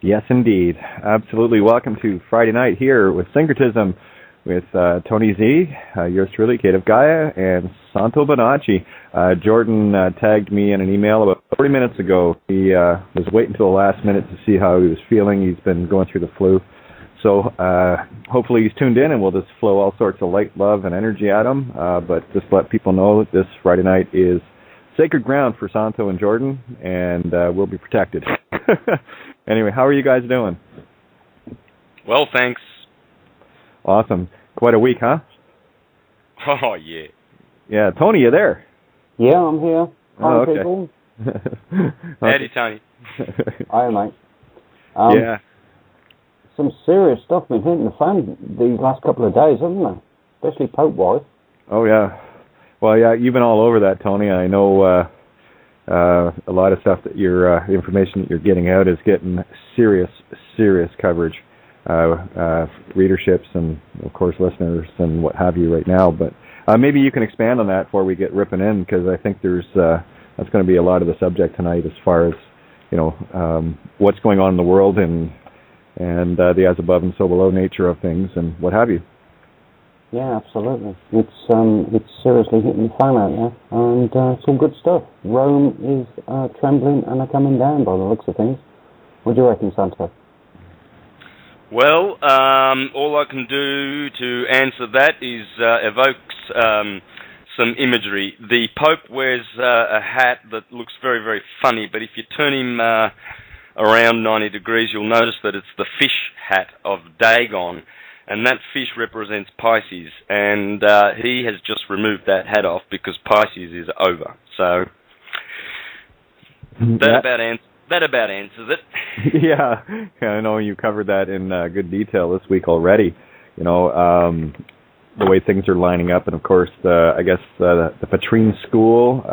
Yes, indeed. Absolutely. Welcome to Friday night here with Syncretism with Tony Z, yours truly, Kate of Gaia, and Santos Bonacci. Jordan tagged me in an email about 40 minutes ago. He was waiting until the last minute to see how he was feeling. He's been going through the flu. So hopefully he's tuned in, and we'll just flow all sorts of light, love, and energy at him. But just let people know that this Friday night is sacred ground for Santo and Jordan, and we'll be protected. Anyway, how are you guys doing? Well, thanks. Awesome. Quite a week, huh? Oh, yeah. Yeah. Tony, you there? Yeah, I'm here. Hi, okay. people. Howdy, Tony. Hi, mate. Yeah. Some serious stuff been hitting the fan these last couple of days, hasn't there? Especially Pope-wise. Oh, yeah. Well, yeah, you've been all over that, Tony. I know a lot of stuff that your information that you're getting out is getting serious coverage, readerships and, of course, listeners and what have you right now. But maybe you can expand on that before we get ripping in, because I think that's going to be a lot of the subject tonight as far as, what's going on in the world and the as above and so below nature of things and what have you. Yeah, absolutely. It's seriously hitting the fan out there, and some good stuff. Rome is trembling and are coming down by the looks of things. What do you reckon, Santo? Well, all I can do to answer that is evoke some imagery. The Pope wears a hat that looks very, very funny, but if you turn him around 90 degrees, you'll notice that it's the fish hat of Dagon. And that fish represents Pisces, and he has just removed that hat off because Pisces is over. So that about answers it. Yeah, I know you covered that in good detail this week already. The way things are lining up, and of course, I guess the Patrine School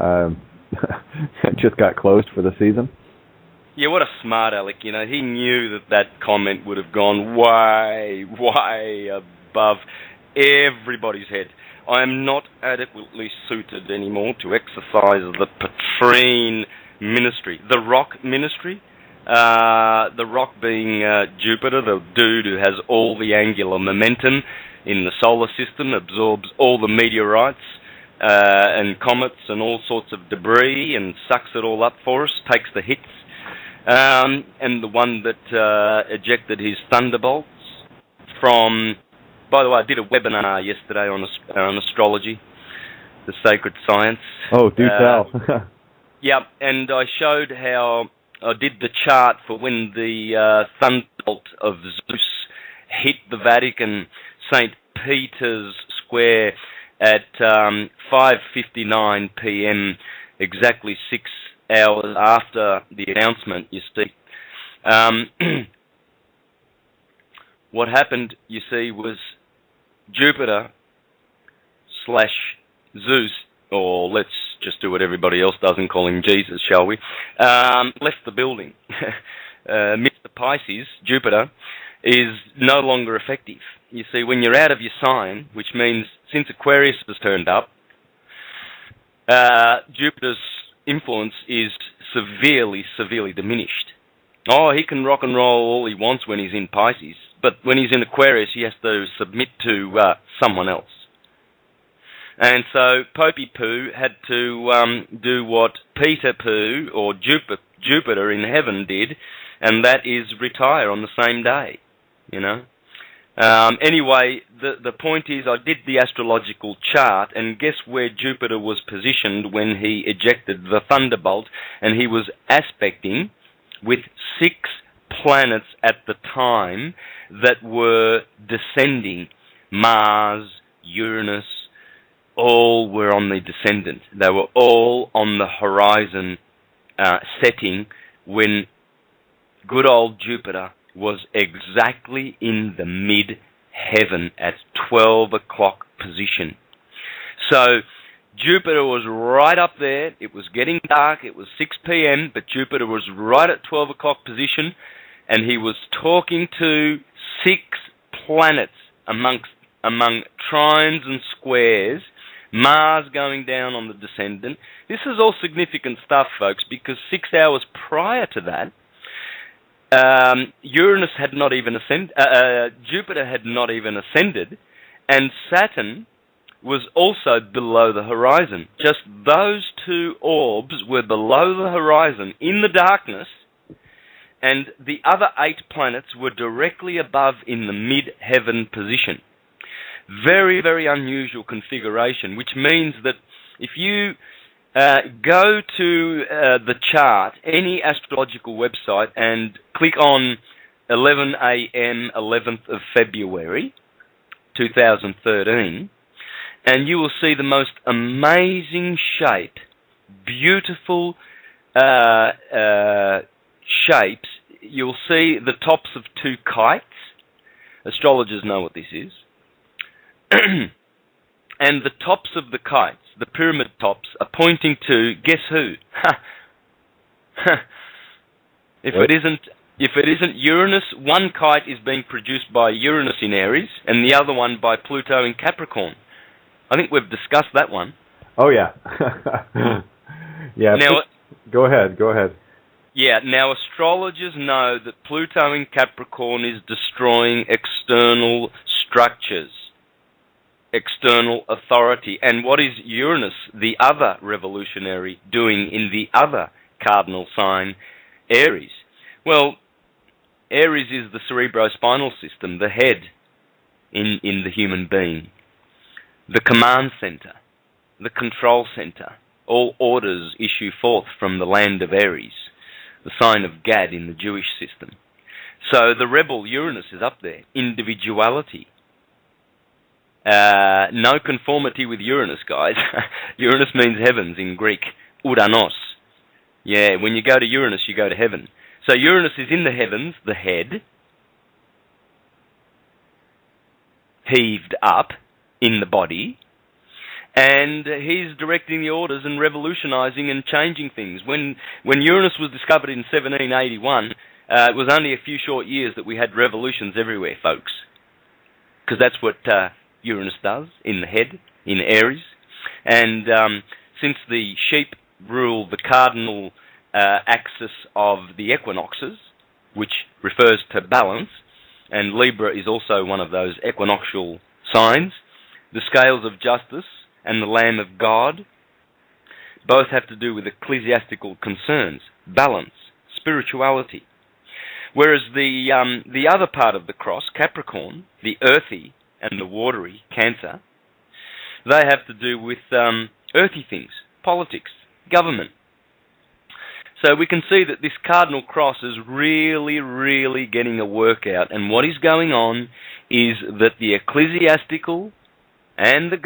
just got closed for the season. Yeah, what a smart aleck, He knew that comment would have gone way above everybody's head. I am not adequately suited anymore to exercise the Patrine ministry. The rock ministry, the rock being Jupiter, the dude who has all the angular momentum in the solar system, absorbs all the meteorites and comets and all sorts of debris and sucks it all up for us, takes the hits. And the one that ejected his thunderbolts from... By the way, I did a webinar yesterday on astrology, the sacred science. Oh, do tell. Yeah, and I showed how I did the chart for when the thunderbolt of Zeus hit the Vatican, St. Peter's Square at 5:59 p.m., exactly 6 hours after the announcement, you see. What happened, you see, was Jupiter / Zeus, or let's just do what everybody else does and call him Jesus, shall we, left the building. Mr. Pisces, Jupiter, is no longer effective. You see, when you're out of your sign, which means since Aquarius has turned up, Jupiter's influence is severely diminished. Oh, he can rock and roll all he wants when he's in Pisces, but when he's in Aquarius, he has to submit to someone else. And so Popey Poo had to do what Peter Poo, or Jupiter in heaven, did, and that is retire on the same day, Anyway, the point is, I did the astrological chart, and guess where Jupiter was positioned when he ejected the thunderbolt, and he was aspecting with 6 planets at the time that were descending. Mars, Uranus, all were on the descendant. They were all on the horizon setting when good old Jupiter was exactly in the mid-heaven at 12 o'clock position. So Jupiter was right up there. It was getting dark. It was 6 p.m., but Jupiter was right at 12 o'clock position, and he was talking to 6 planets among trines and squares, Mars going down on the descendant. This is all significant stuff, folks, because 6 hours prior to that, Uranus had not even Jupiter had not even ascended, and Saturn was also below the horizon. Just those two orbs were below the horizon in the darkness, and the other 8 planets were directly above in the mid-heaven position. Very, very unusual configuration, which means that if you go to the chart, any astrological website, and click on 11 a.m. 11th of February 2013, and you will see the most amazing shape, beautiful shapes. You'll see the tops of 2 kites. Astrologers know what this is. And the tops of the kites, the pyramid tops, are pointing to, guess who? If it isn't Uranus, one kite is being produced by Uranus in Aries, and the other one by Pluto in Capricorn. I think we've discussed that one. Oh, yeah. Yeah. Now, go ahead. Yeah, now astrologers know that Pluto in Capricorn is destroying external structures, external authority. And what is Uranus, the other revolutionary, doing in the other cardinal sign, Aries? Well, Aries is the cerebrospinal system, the head in the human being, the command center, the control center. All orders issue forth from the land of Aries, the sign of Gad in the Jewish system. So the rebel Uranus is up there. Individuality. No conformity with Uranus, guys. Uranus means heavens in Greek. Uranos. Yeah, when you go to Uranus, you go to heaven. So Uranus is in the heavens, the head, heaved up in the body, and he's directing the orders and revolutionizing and changing things. When Uranus was discovered in 1781, it was only a few short years that we had revolutions everywhere, folks. Because that's what Uranus does in the head, in Aries. And since the sheep rule the cardinal axis of the equinoxes, which refers to balance, and Libra is also one of those equinoctial signs, the scales of justice and the Lamb of God both have to do with ecclesiastical concerns, balance, spirituality. Whereas the other part of the cross, Capricorn, the earthy and the watery, Cancer, they have to do with earthy things, politics, government. So we can see that this cardinal cross is really, really getting a workout. And what is going on is that the ecclesiastical and the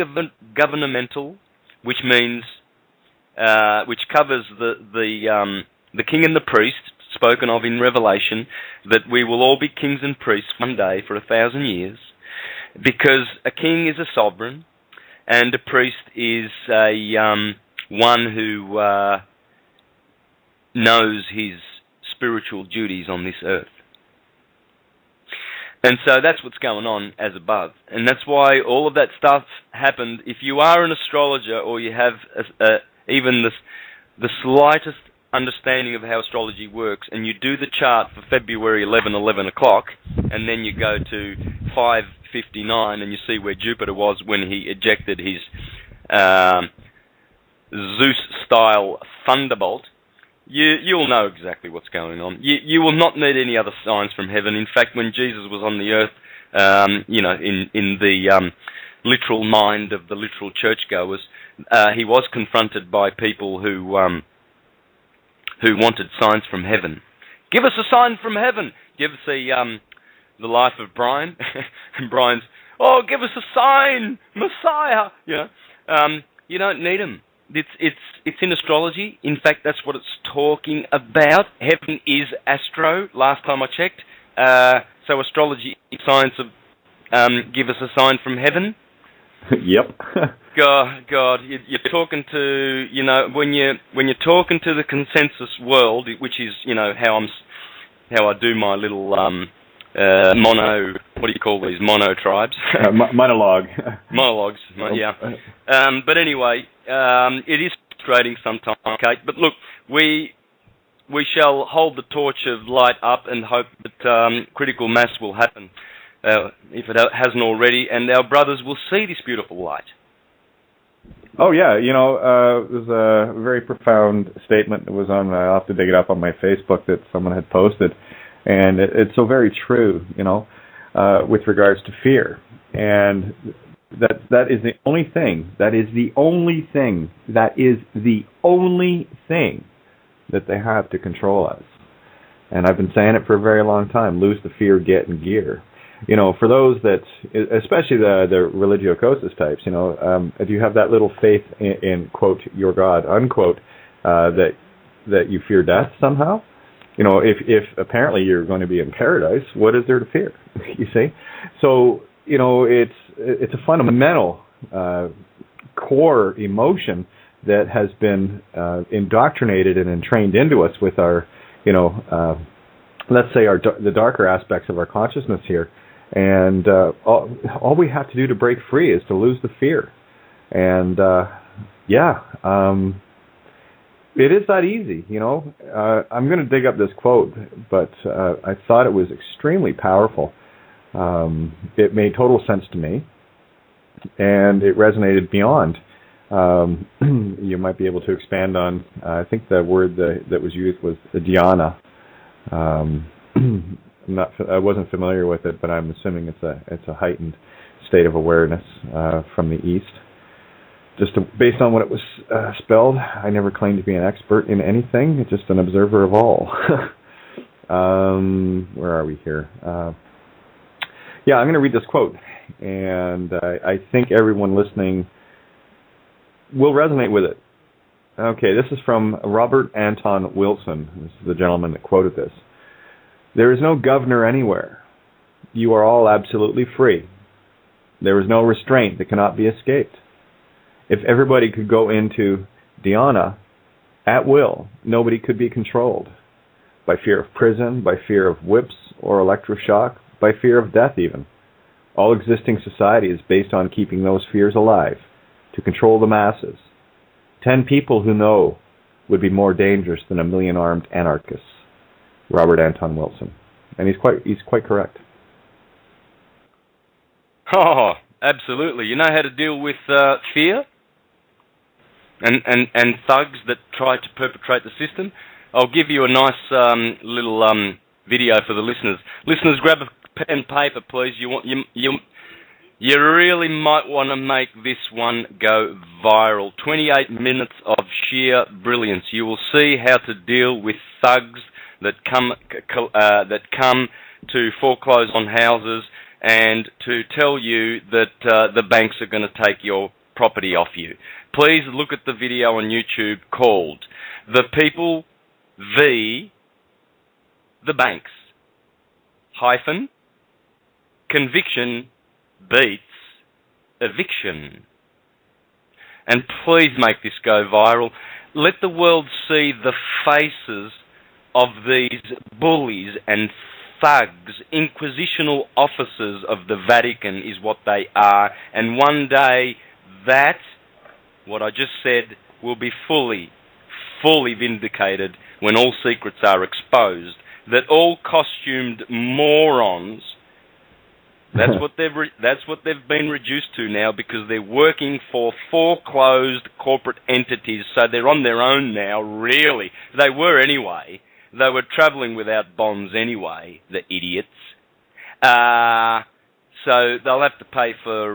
governmental, which means, which covers the king and the priest, spoken of in Revelation, that we will all be kings and priests one day for 1,000 years, because a king is a sovereign, and a priest is one who knows his spiritual duties on this earth. And so that's what's going on as above. And that's why all of that stuff happened. If you are an astrologer, or you have even the slightest understanding of how astrology works, and you do the chart for February 11 o'clock, and then you go to 5:59 and you see where Jupiter was when he ejected his Zeus-style thunderbolt, you'll know exactly what's going on. You will not need any other signs from heaven. In fact, when Jesus was on the earth, in the literal mind of the literal churchgoers, he was confronted by people who wanted signs from heaven. Give us a sign from heaven. Give us the life of Brian, and Brian's, give us a sign, Messiah. You don't need them. It's in astrology. In fact, that's what it's talking about. Heaven is astro, last time I checked. So astrology is science of give us a sign from heaven. Yep. God, you're talking to, when you're talking to the consensus world, which is, how I do my little mono, what do you call these, mono tribes? Monologue. Monologues, yeah. But anyway, it is frustrating sometimes, Kate. But look, we shall hold the torch of light up and hope that critical mass will happen, if it hasn't already, and our brothers will see this beautiful light. Oh, yeah. You know, it was a very profound statement. It was on, I'll have to dig it up on my Facebook that someone had posted. And it's so very true, you know, with regards to fear. And that is the only thing, that is the only thing that they have to control us. And I've been saying it for a very long time, lose the fear, get in gear. You know, for those that, especially the religiocosis types, you know, if you have that little faith in quote, your God, unquote, that you fear death somehow, you know, if apparently you're going to be in paradise, what is there to fear? You see? So, you know, it's a fundamental core emotion that has been indoctrinaed and entrained into us with our, you know, let's say the darker aspects of our consciousness here. And all we have to do to break free is to lose the fear. And, it is that easy, you know. I'm going to dig up this quote, but I thought it was extremely powerful. It made total sense to me, and it resonated beyond. You might be able to expand on, I think the word that was used was dhyana. I wasn't familiar with it, but I'm assuming it's a heightened state of awareness from the East. Just based on what it was spelled, I never claimed to be an expert in anything, just an observer of all. Where are we here? I'm going to read this quote, and I think everyone listening will resonate with it. Okay, this is from Robert Anton Wilson. This is the gentleman that quoted this. There is no governor anywhere. You are all absolutely free. There is no restraint that cannot be escaped. If everybody could go into dhyana at will, nobody could be controlled by fear of prison, by fear of whips or electroshock, by fear of death even. All existing society is based on keeping those fears alive, to control the masses. 10 people who know would be more dangerous than a million armed anarchists. Robert Anton Wilson. And he's quite correct. Oh, absolutely. You know how to deal with fear? And thugs that try to perpetrate the system? I'll give you a nice little video for the listeners. Listeners, grab a pen and paper, please. You really might want to make this one go viral. 28 minutes of sheer brilliance. You will see how to deal with thugs that come to foreclose on houses and to tell you that the banks are going to take your property off you. Please look at the video on YouTube called The People v. the Banks - Conviction Beats Eviction. And please make this go viral. Let the world see the faces of these bullies and thugs. Inquisitional officers of the Vatican is what they are. And one day that, what I just said, will be fully vindicated when all secrets are exposed. That all costumed morons, that's what they've been reduced to now, because they're working for foreclosed corporate entities, so they're on their own now, really. They were anyway. They were travelling without bonds anyway, the idiots. So they'll have to pay for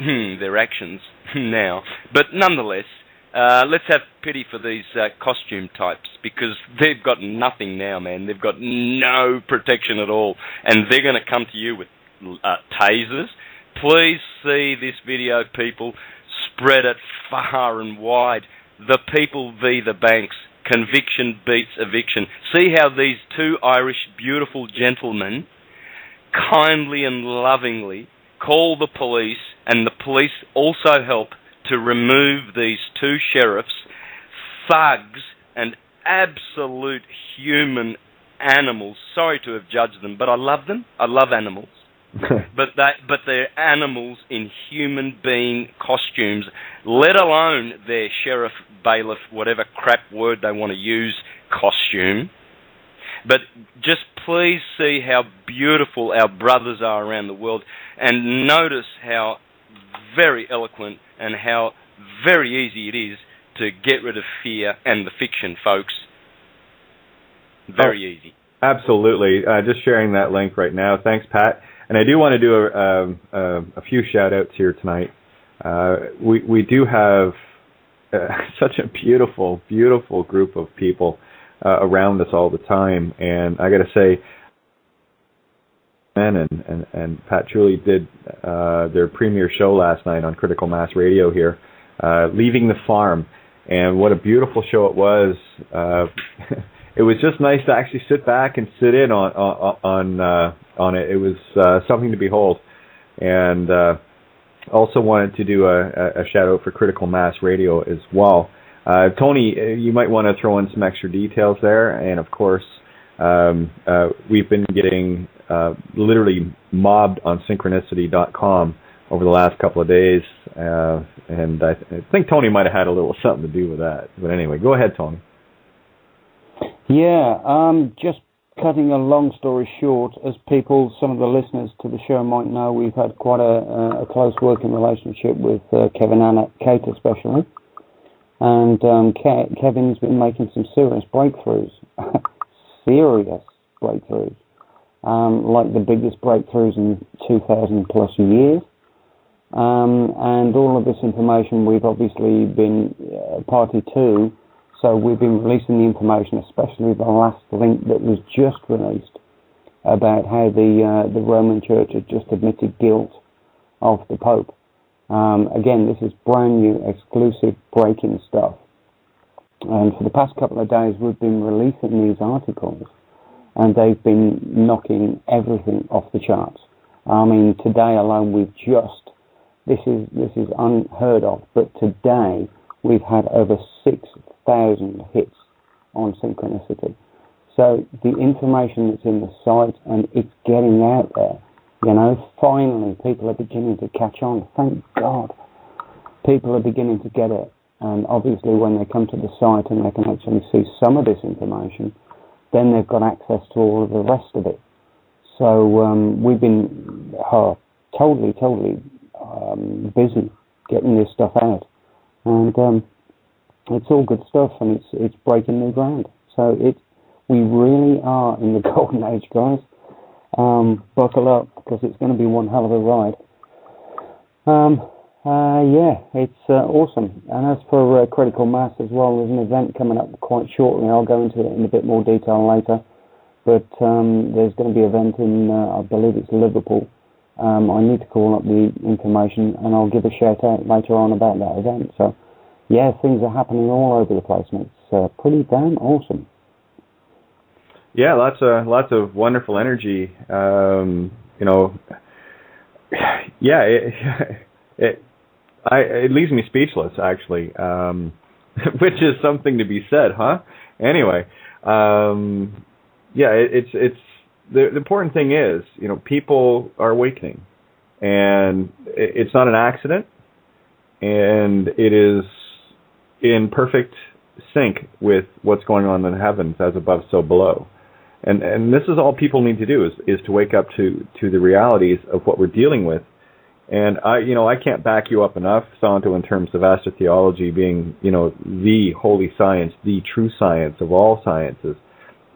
their actions now. But nonetheless, let's have pity for these costume types, because they've got nothing now, man. They've got no protection at all. And they're going to come to you with tasers. Please see this video, people. Spread it far and wide. The People v. the Banks. Conviction beats eviction. See how these two Irish beautiful gentlemen kindly and lovingly call the police, and the police also help to remove these two sheriffs, thugs and absolute human animals. Sorry to have judged them, but I love them. I love animals. but they're animals in human being costumes, let alone their sheriff, bailiff, whatever crap word they want to use, costume. But just please see how beautiful our brothers are around the world, and notice how very eloquent and how very easy it is to get rid of fear and the fiction, folks. Very easy. Absolutely. Just sharing that link right now. Thanks, Pat. And I do want to do a few shout-outs here tonight. We do have such a beautiful, beautiful group of people around us all the time. And I got to say, and Pat truly did their premiere show last night on Critical Mass Radio here, Leaving the Farm. And what a beautiful show it was. It was just nice to actually sit back and sit in on it. It was something to behold. And also wanted to do a shout out for Critical Mass Radio as well. Tony, you might want to throw in some extra details there. And of course, we've been getting literally mobbed on Synchronicity.com over the last couple of days. And I think Tony might have had a little something to do with that. But anyway, go ahead, Tony. Yeah, just cutting a long story short, as some of the listeners to the show might know, we've had quite a close working relationship with Kevin and Kate especially. And Kevin's been making some serious breakthroughs, like the biggest breakthroughs in 2,000 plus years. And all of this information we've obviously been party to. So we've been releasing the information, especially the last link that was just released about how the Roman Church had just admitted guilt of the Pope. Again, this is brand new, exclusive breaking stuff. And for the past couple of days, we've been releasing these articles, and they've been knocking everything off the charts. I mean, today alone, this is unheard of, but today we've had over 6,000 hits on Synchronicity. So the information that's in the site, and it's getting out there. Finally, people are beginning to catch on. Thank God. People are beginning to get it. And obviously, when they come to the site and they can actually see some of this information, then they've got access to all of the rest of it. So we've been totally busy getting this stuff out. And it's all good stuff, and it's breaking new ground. So we really are in the golden age, guys. Buckle up, because it's going to be one hell of a ride. It's awesome. And as for Critical Mass as well, there's an event coming up quite shortly. I'll go into it in a bit more detail later. But there's going to be an event in, I believe it's Liverpool. I need to call up the information, and I'll give a shout out later on about that event. So, yeah, things are happening all over the place, and it's pretty damn awesome. Yeah, lots of wonderful energy. It leaves me speechless, actually, which is something to be said, huh? Anyway, it's the important thing is, people are awakening, and it's not an accident, and it is in perfect sync with what's going on in the heavens, as above, so below. And this is all people need to do is to wake up to the realities of what we're dealing with. And I can't back you up enough, Santo, in terms of astrotheology being, the holy science, the true science of all sciences,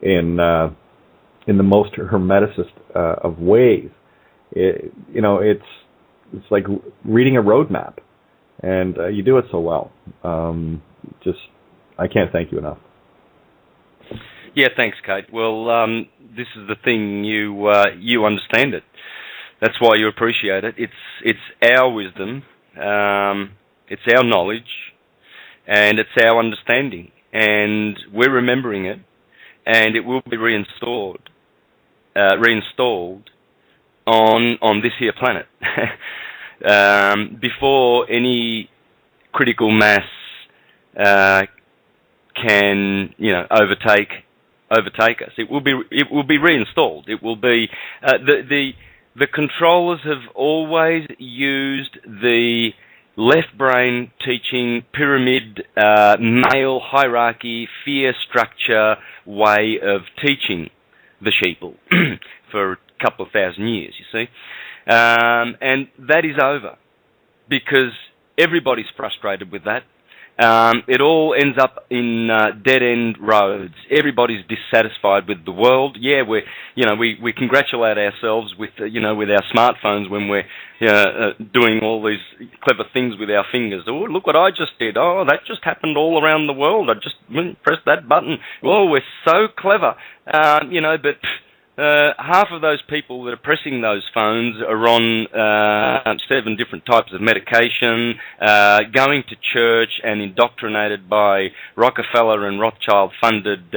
in the most hermeticist of ways. It's like reading a roadmap, and you do it so well. I can't thank you enough. Yeah, thanks, Kate. Well, this is the thing, you understand it. That's why you appreciate it. It's our wisdom, it's our knowledge, and it's our understanding, and we're remembering it, and it will be reinstalled on this here planet before any critical mass can overtake us. It will be reinstalled. It will be the controllers have always used the left brain teaching, pyramid, male hierarchy, fear structure way of teaching the sheeple for a couple of thousand years, you see. And that is over because everybody's frustrated with that. It all ends up in dead-end roads. Everybody's dissatisfied with the world. Yeah, we congratulate ourselves with with our smartphones when we're doing all these clever things with our fingers. Oh, look what I just did. Oh, that just happened all around the world. I just pressed that button. Oh, we're so clever. But half of those people that are pressing those phones are on 7 different types of medication, going to church and indoctrinated by Rockefeller and Rothschild-funded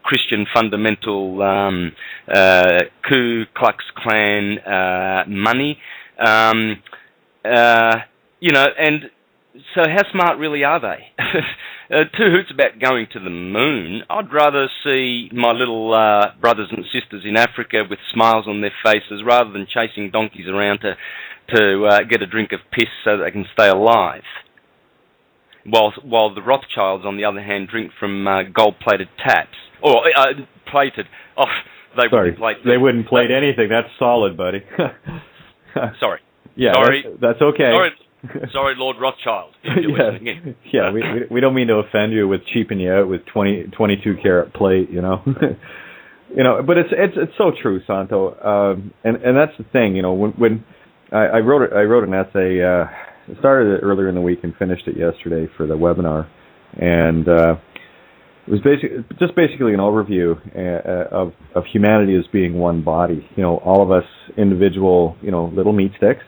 Christian fundamental Ku Klux Klan money. And so how smart really are they? Two hoots about going to the moon. I'd rather see my little brothers and sisters in Africa with smiles on their faces rather than chasing donkeys around to get a drink of piss so that they can stay alive. While the Rothschilds, on the other hand, drink from gold-plated taps. Or plated. Oh, wouldn't plate. They wouldn't plate anything. That's solid, buddy. Sorry. Yeah, sorry. That's okay. Sorry, Lord Rothschild. Yeah, we don't mean to offend you with cheaping you out with 22 karat plate, but it's so true, Santo. And that's the thing, when I wrote an essay, I started it earlier in the week and finished it yesterday for the webinar, and it was basically an overview of humanity as being one body. All of us individual, little meat sticks.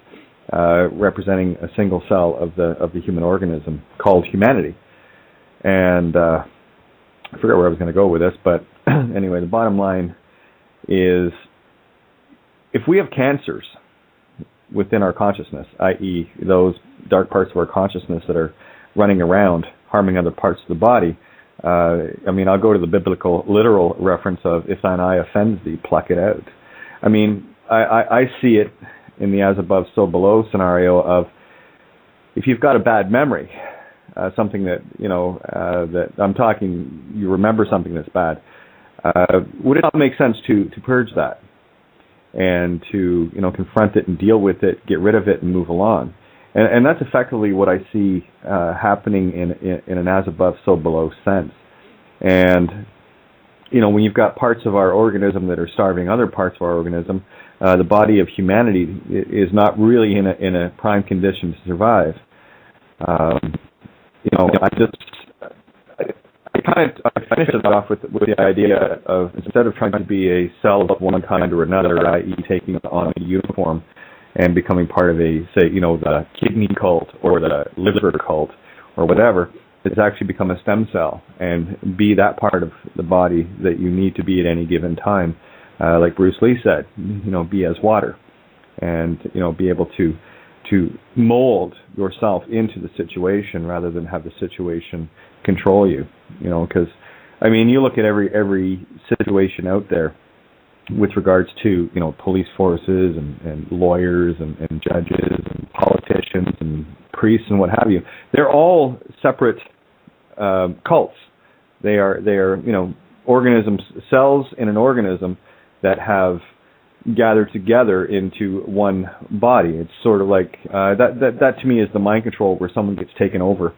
Representing a single cell of the human organism called humanity. And I forgot where I was going to go with this, but anyway, the bottom line is if we have cancers within our consciousness, i.e. those dark parts of our consciousness that are running around harming other parts of the body, I'll go to the biblical literal reference of if thine eye offends thee, pluck it out. I see it in the as above, so below scenario of if you've got a bad memory, something that, that I'm talking, you remember something that's bad, would it not make sense to purge that and to, confront it and deal with it, get rid of it and move along? And that's effectively what I see happening in an as above, so below sense. And, when you've got parts of our organism that are starving other parts of our organism, the body of humanity is not really in a prime condition to survive. I finished it off with the idea of instead of trying to be a cell of one kind or another, i.e. taking on a uniform and becoming part of the kidney cult or the liver cult or whatever, it's actually become a stem cell and be that part of the body that you need to be at any given time. Like Bruce Lee said, be as water, and be able to mold yourself into the situation rather than have the situation control you. Because you look at every situation out there with regards to police forces and lawyers and judges and politicians and priests and what have you. They're all separate cults. They are organisms, cells in an organism that have gathered together into one body. It's sort of like that to me is the mind control where someone gets taken over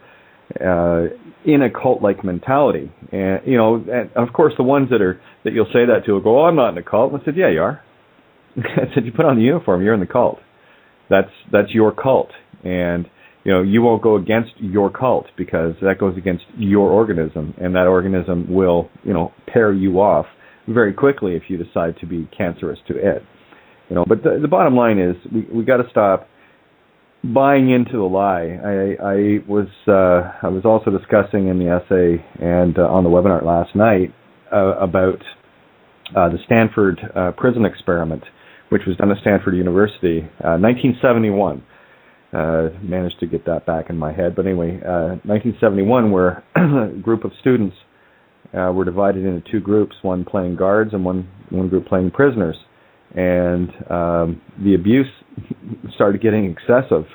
in a cult-like mentality. And and of course the ones that you'll say that to will go, "Oh, I'm not in a cult." And I said, "Yeah, you are." I said, "You put on the uniform, you're in the cult. That's your cult, and you won't go against your cult because that goes against your organism, and that organism will pair you off very quickly if you decide to be cancerous to it." But the bottom line is we got to stop buying into the lie. I was also discussing in the essay and on the webinar last night about the Stanford prison experiment, which was done at Stanford University, 1971. Managed to get that back in my head, but anyway, 1971, where a group of students were divided into two groups, one playing guards and one group playing prisoners. And the abuse started getting excessive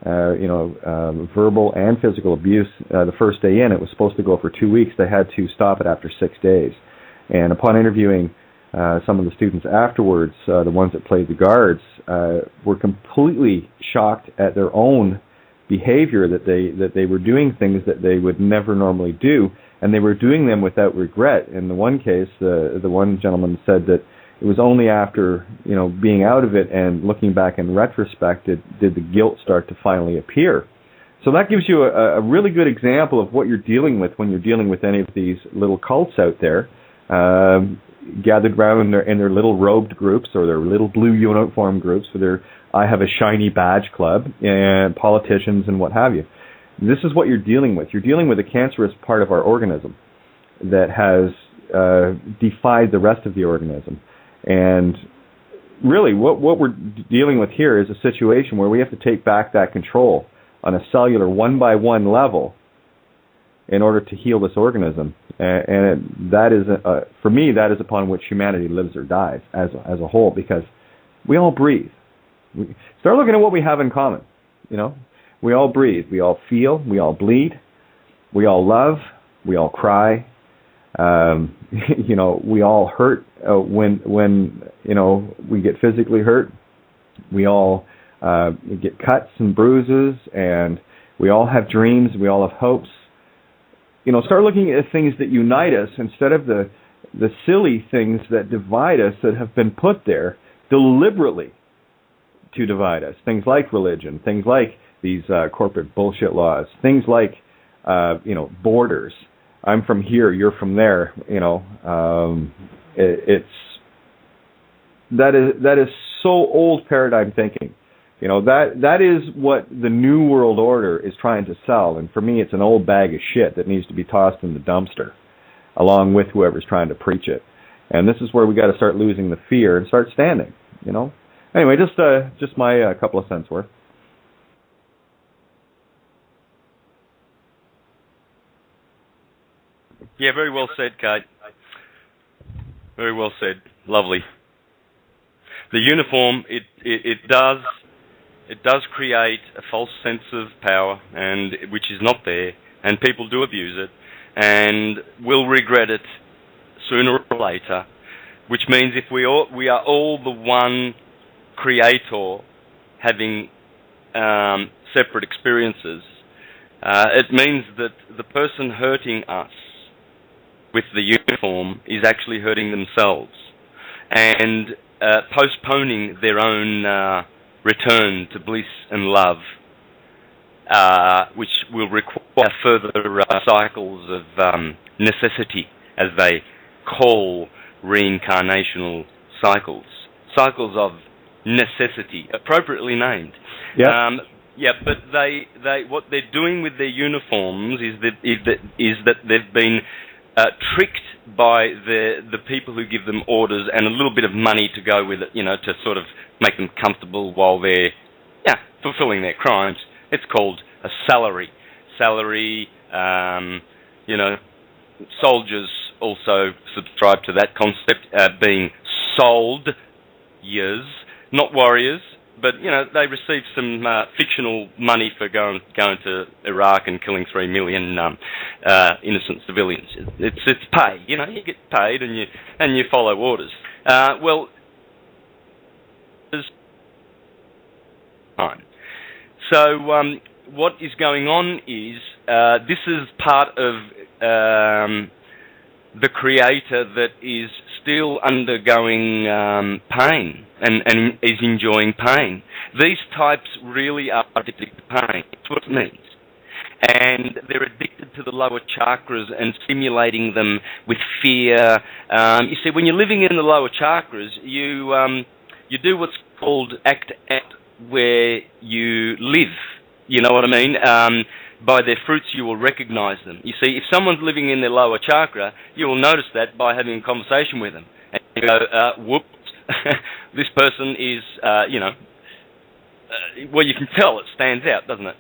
verbal and physical abuse the first day in. It was supposed to go for 2 weeks. They had to stop it after 6 days. And upon interviewing some of the students afterwards, the ones that played the guards, were completely shocked at their own behavior, that they were doing things that they would never normally do, and they were doing them without regret. In the one case, the one gentleman said that it was only after being out of it and looking back in retrospect did the guilt start to finally appear. So that gives you a really good example of what you're dealing with when you're dealing with any of these little cults out there, gathered around in their little robed groups or their little blue uniform groups for their I have a shiny badge club, and politicians and what have you. This is what you're dealing with. You're dealing with a cancerous part of our organism that has defied the rest of the organism. And really what we're dealing with here is a situation where we have to take back that control on a cellular one-by-one level in order to heal this organism. And that is, for me, that is upon which humanity lives or dies as a whole, because we all breathe. Start looking at what we have in common. We all breathe, we all feel, we all bleed, we all love, we all cry. We all hurt when we get physically hurt. We all get cuts and bruises, and we all have dreams. We all have hopes. Start looking at things that unite us instead of the silly things that divide us, that have been put there deliberately to divide us. Things like religion, things like these corporate bullshit laws, things like borders. I'm from here, you're from there. That is so old paradigm thinking. That is what the New World Order is trying to sell, and for me, it's an old bag of shit that needs to be tossed in the dumpster, along with whoever's trying to preach it. And this is where we got to start losing the fear and start standing. Anyway, just my couple of cents worth. Yeah, very well said, Kate. Very well said. Lovely. The uniform, it does create a false sense of power, and which is not there, and people do abuse it, and will regret it sooner or later. Which means if we are all the one creator having separate experiences, it means that the person hurting us with the uniform is actually hurting themselves and postponing their own return to bliss and love, which will require further cycles of necessity, as they call reincarnational cycles of necessity, appropriately named. Yeah. But they what they're doing with their uniforms is that they've been tricked by the people who give them orders, and a little bit of money to go with it, to sort of make them comfortable while they're fulfilling their crimes. It's called a salary. Soldiers also subscribe to that concept, being sold years, not warriors, but they receive some fictional money for going to Iraq and killing 3 million innocent civilians. It's pay. You get paid and you follow orders. Time. So what is going on is this is part of the creator that is still undergoing pain and is enjoying pain. These types really are addicted to pain. That's what it means. And they're addicted to the lower chakras and stimulating them with fear. You see, when you're living in the lower chakras, you do what's called act out where you live. You know what I mean? By their fruits you will recognize them. You see, if someone's living in their lower chakra, you will notice that by having a conversation with them. And you go, whoops, this person is, well, you can tell, it stands out, doesn't it?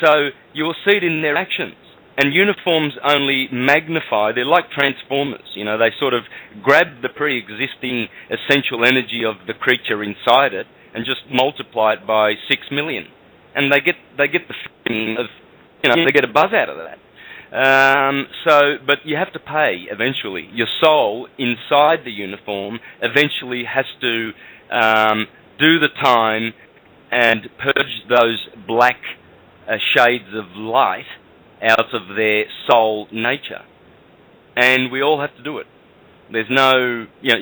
So you will see it in their actions. And uniforms only magnify, they're like transformers, they sort of grab the pre-existing essential energy of the creature inside it and just multiply it by 6 million. and they get the feeling of, they get a buzz out of that. But you have to pay eventually. Your soul inside the uniform eventually has to do the time and purge those black shades of light out of their soul nature. And we all have to do it. There's no, you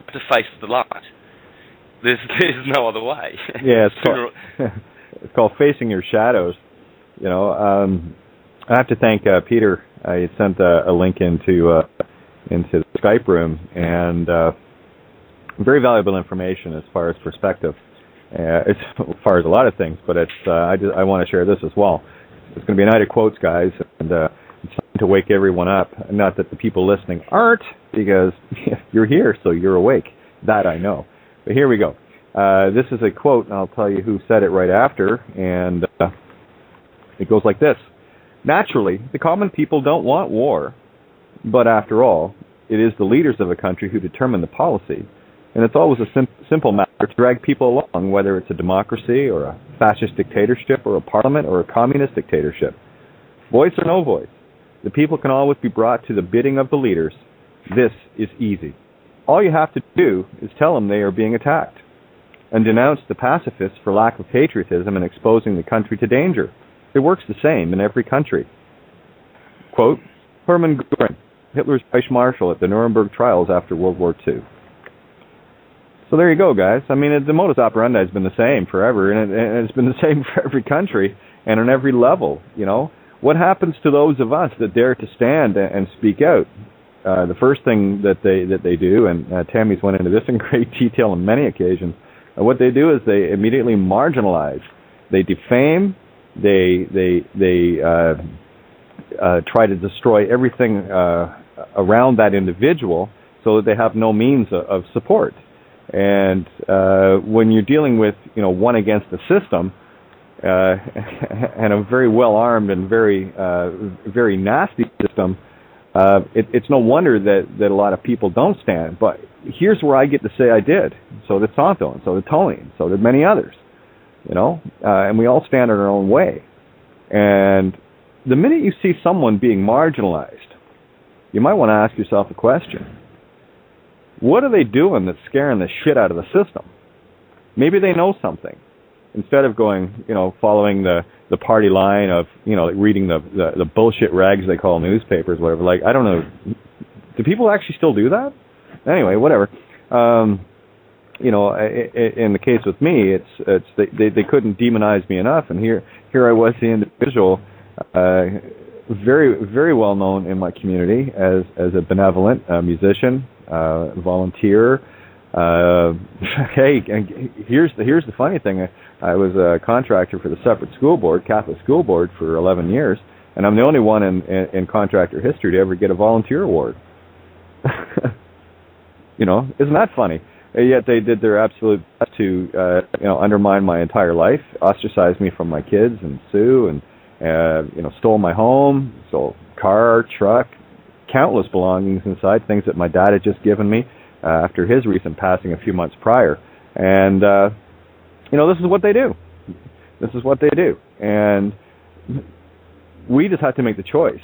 have to face the light. There's no other way. Yeah, it's called facing your shadows. I have to thank Peter. He sent a link into the Skype room, and very valuable information as far as perspective, as far as a lot of things. But I want to share this as well. It's going to be a night of quotes, guys, and it's time to wake everyone up. Not that the people listening aren't, because you're here, so you're awake. That I know. But here we go. This is a quote, and I'll tell you who said it right after, and it goes like this. Naturally, the common people don't want war, but after all, it is the leaders of a country who determine the policy, and it's always a simple matter to drag people along, whether it's a democracy or a fascist dictatorship or a parliament or a communist dictatorship. Voice or no voice, the people can always be brought to the bidding of the leaders. This is easy. All you have to do is tell them they are being attacked, and denounce the pacifists for lack of patriotism and exposing the country to danger. It works the same in every country. Quote, Hermann Göring, Hitler's Reich Marshal at the Nuremberg trials after World War II. So there you go, guys. I mean, the modus operandi has been the same forever, and it's been the same for every country and on every level. What happens to those of us that dare to stand and speak out? The first thing that they do, and Tammy's went into this in great detail on many occasions, what they do is they immediately marginalize. They defame. They try to destroy everything around that individual so that they have no means of support. And when you're dealing with one against the system and a very well armed and very nasty system, it's no wonder that a lot of people don't stand. But here's where I get to say I did. So did Santo, and so did Tony, and so did many others. And we all stand in our own way. And the minute you see someone being marginalized, you might want to ask yourself a question. What are they doing that's scaring the shit out of the system? Maybe they know something. Instead of going, following the party line of, reading the bullshit rags they call newspapers, whatever. Like, I don't know. Do people actually still do that? Anyway, whatever. In the case with me, they couldn't demonize me enough, and here I was, the individual, very very well known in my community as a benevolent musician, volunteer. Hey, and here's the funny thing. I was a contractor for the separate school board, Catholic school board, for 11 years, and I'm the only one in contractor history to ever get a volunteer award. Isn't that funny? Yet they did their absolute best to, undermine my entire life, ostracize me from my kids and Sue, and stole my home, stole car, truck, countless belongings inside, things that my dad had just given me after his recent passing a few months prior. And this is what they do. This is what they do, and we just have to make the choice.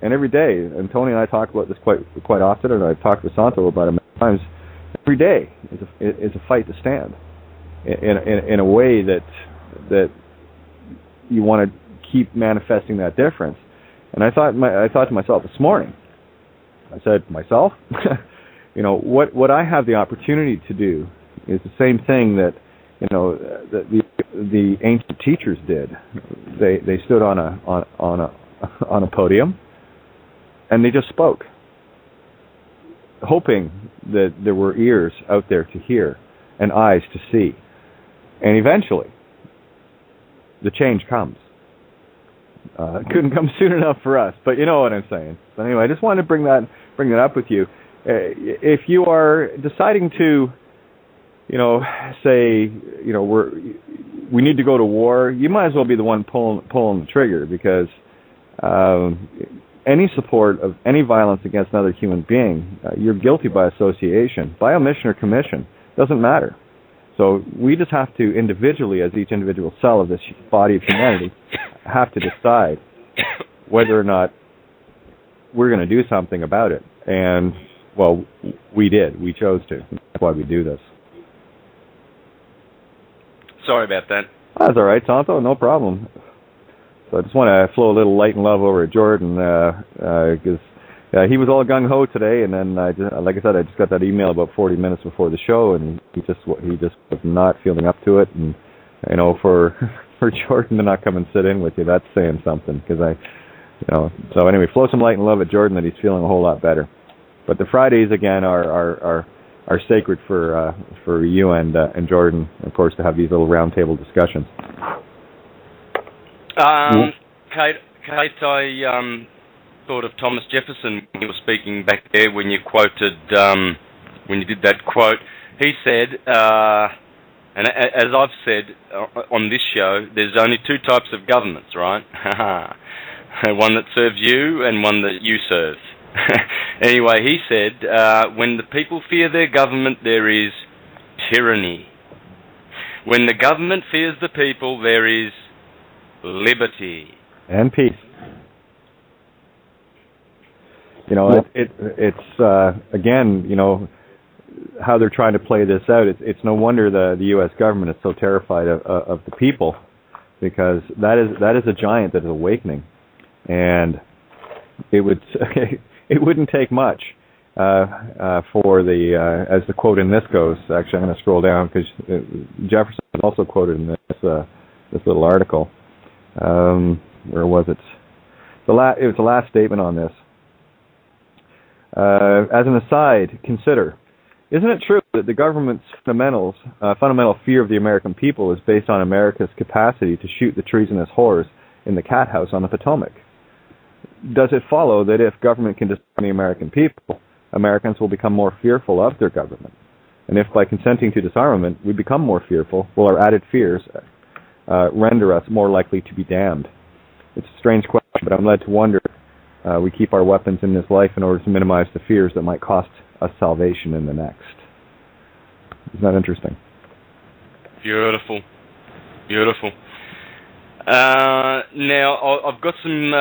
And every day, and Tony and I talk about this quite often, and I've talked with Santo about it many times. Every day is a fight to stand in a way that you want to keep manifesting that difference. And I thought to myself this morning, I said, myself, what I have the opportunity to do is the same thing that the ancient teachers did. They stood on a podium and they just spoke, hoping that there were ears out there to hear and eyes to see. And eventually, the change comes. It couldn't come soon enough for us, but you know what I'm saying. So anyway, I just wanted to bring that up with you. If you are deciding to, say, we need to go to war, you might as well be the one pulling the trigger, because any support of any violence against another human being, you're guilty by association, by omission or commission. Doesn't matter. So we just have to individually, as each individual cell of this body of humanity, have to decide whether or not we're going to do something about it. And, well, we did. We chose to. That's why we do this. Sorry about that. That's all right, Santo. No problem. So I just want to flow a little light and love over at Jordan because he was all gung-ho today, and then, like I said, I just got that email about 40 minutes before the show, and he just was not feeling up to it. And, you know, for Jordan to not come and sit in with you, that's saying something because so anyway, flow some light and love at Jordan that he's feeling a whole lot better. But the Fridays, again, are sacred for you and Jordan, of course, to have these little roundtable discussions. Kate, I thought of Thomas Jefferson when you were speaking back there when you quoted, when you did that quote. He said, and as I've said on this show, there's only two types of governments, right? One that serves you and one that you serve. Anyway, he said, when the people fear their government, there is tyranny. When the government fears the people, there is liberty. And peace. You know, it's again, you know, how they're trying to play this out. It's no wonder the U.S. government is so terrified of the people, because that is a giant that is awakening. And it wouldn't take much for as the quote in this goes. Actually, I'm going to scroll down because Jefferson is also quoted in this little article. Where was it? It was the last statement on this. As an aside, consider: isn't it true that the government's fundamental fear of the American people is based on America's capacity to shoot the treasonous whores in the cat house on the Potomac? Does it follow that if government can disarm the American people, Americans will become more fearful of their government? And if by consenting to disarmament we become more fearful, will our added fears render us more likely to be damned? It's a strange question, but I'm led to wonder we keep our weapons in this life in order to minimize the fears that might cost us salvation in the next. Isn't that interesting? Beautiful. Beautiful. Now, I've got some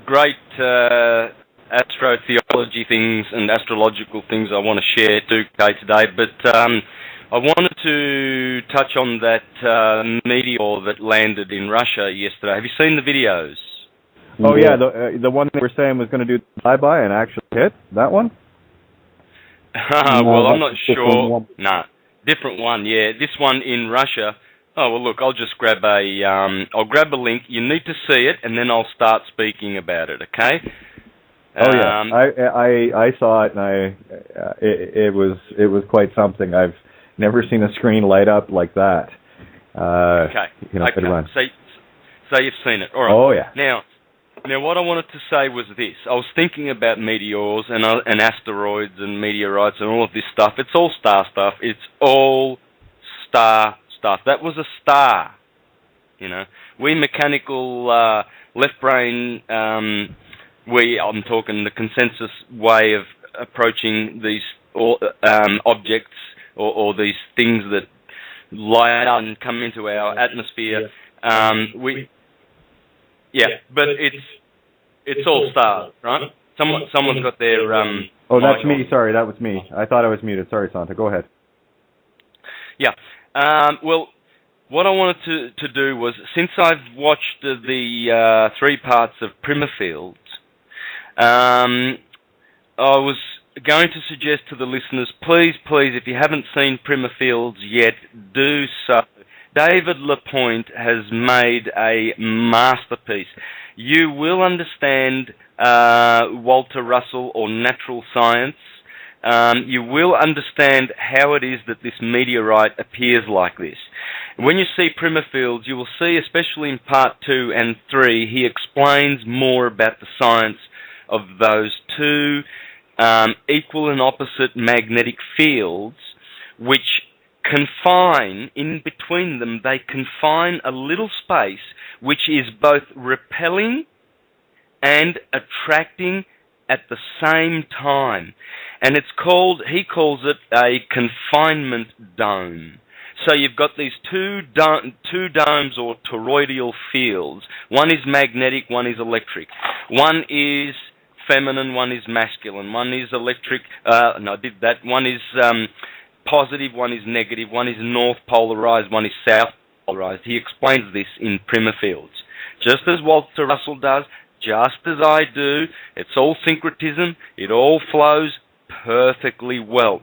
great astrotheology things and astrological things I want to share too, Kate, today, but I wanted to touch on that meteor that landed in Russia yesterday. Have you seen the videos? Oh, yeah, the one that we're saying was going to do bye-bye and actually hit? That one? Well, I'm not sure. Nah, different one, yeah. This one in Russia. Oh, well, look, I'll just grab I'll grab a link. You need to see it, and then I'll start speaking about it, okay? Oh, yeah. I saw it, and it was quite something. I've never seen a screen light up like that. Okay. You know, okay. So you've seen it. All right. Oh, yeah. Now, what I wanted to say was this. I was thinking about meteors and asteroids and meteorites and all of this stuff. It's all star stuff. It's all star stuff. That was a star. You know, we mechanical left brain, I'm talking the consensus way of approaching these objects or these things that light up and come into our atmosphere. But it's all stars, right? Someone's got their oh, that's me. Sorry, that was me. I thought I was muted. Sorry, Santa. Go ahead. Yeah. Well, what I wanted to do was, since I've watched the 3 parts of Primafields, I was going to suggest to the listeners, please, if you haven't seen Primafields yet, do so. David Lapointe has made a masterpiece. You will understand Walter Russell or natural science. You will understand how it is that this meteorite appears like this. When you see Primafields, you will see, especially in part 2 and 3, he explains more about the science of those two equal and opposite magnetic fields, which confine, in between them, they confine a little space which is both repelling and attracting at the same time. And he calls it a confinement dome. So you've got these two domes or toroidal fields. One is magnetic, one is electric. One is feminine, one is masculine. One is electric. One is positive, one is negative. One is north polarized, one is south polarized. He explains this in Prima Fields. Just as Walter Russell does, just as I do. It's all syncretism. It all flows perfectly well.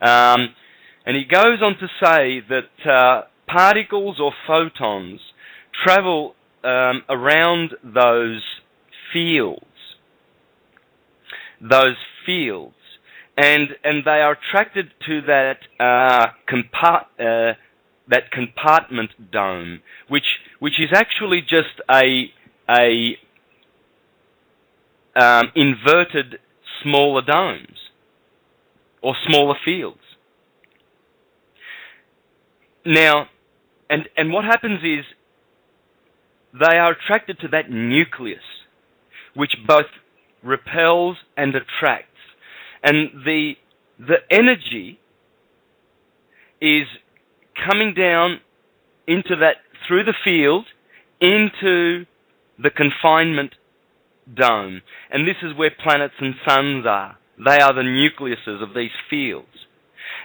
And he goes on to say that particles or photons travel around those fields, and they are attracted to that compartment dome, which is actually just a inverted smaller domes or smaller fields. Now, and what happens is they are attracted to that nucleus, which both repels and attracts. And the energy is coming down into that, through the field, into the confinement dome. And this is where planets and suns are. They are the nucleuses of these fields.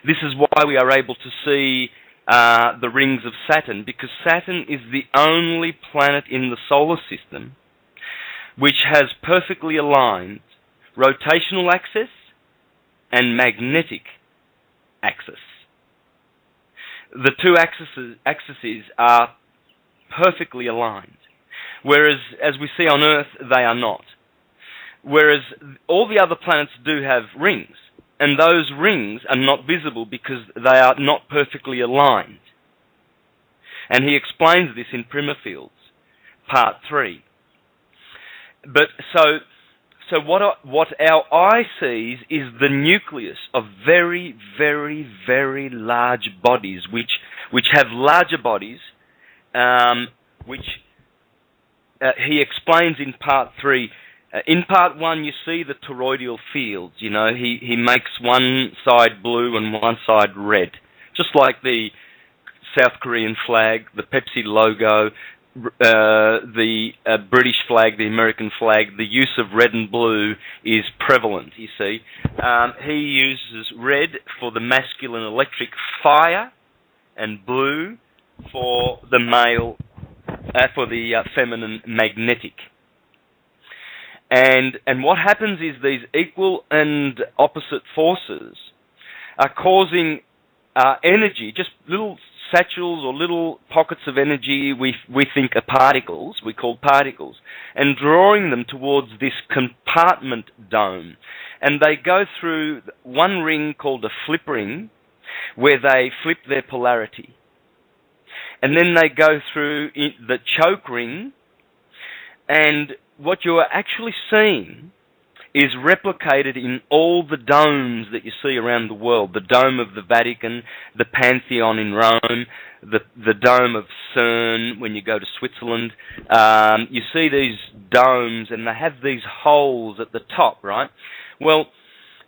This is why we are able to see the rings of Saturn, because Saturn is the only planet in the solar system which has perfectly aligned rotational axis and magnetic axis. The two axes are perfectly aligned, whereas as we see on Earth, they are not. Whereas all the other planets do have rings, and those rings are not visible because they are not perfectly aligned. And he explains this in Prima Fields, Part 3. But so what our eye sees is the nucleus of very, very, very large bodies, which have larger bodies, which he explains in Part 3. In Part 1, you see the toroidal fields. You know, he makes one side blue and one side red, just like the South Korean flag, the Pepsi logo, the British flag, the American flag. The use of red and blue is prevalent, you see. He uses red for the masculine electric fire and blue for the male, for the feminine magnetic. And what happens is these equal and opposite forces are causing energy, just little satules or little pockets of energy we think are particles, we call particles, and drawing them towards this compartment dome. And they go through one ring called a flip ring, where they flip their polarity. And then they go through the choke ring, and what you are actually seeing is replicated in all the domes that you see around the world. The dome of the Vatican, the Pantheon in Rome, the dome of CERN when you go to Switzerland. You see these domes, and they have these holes at the top, right? Well,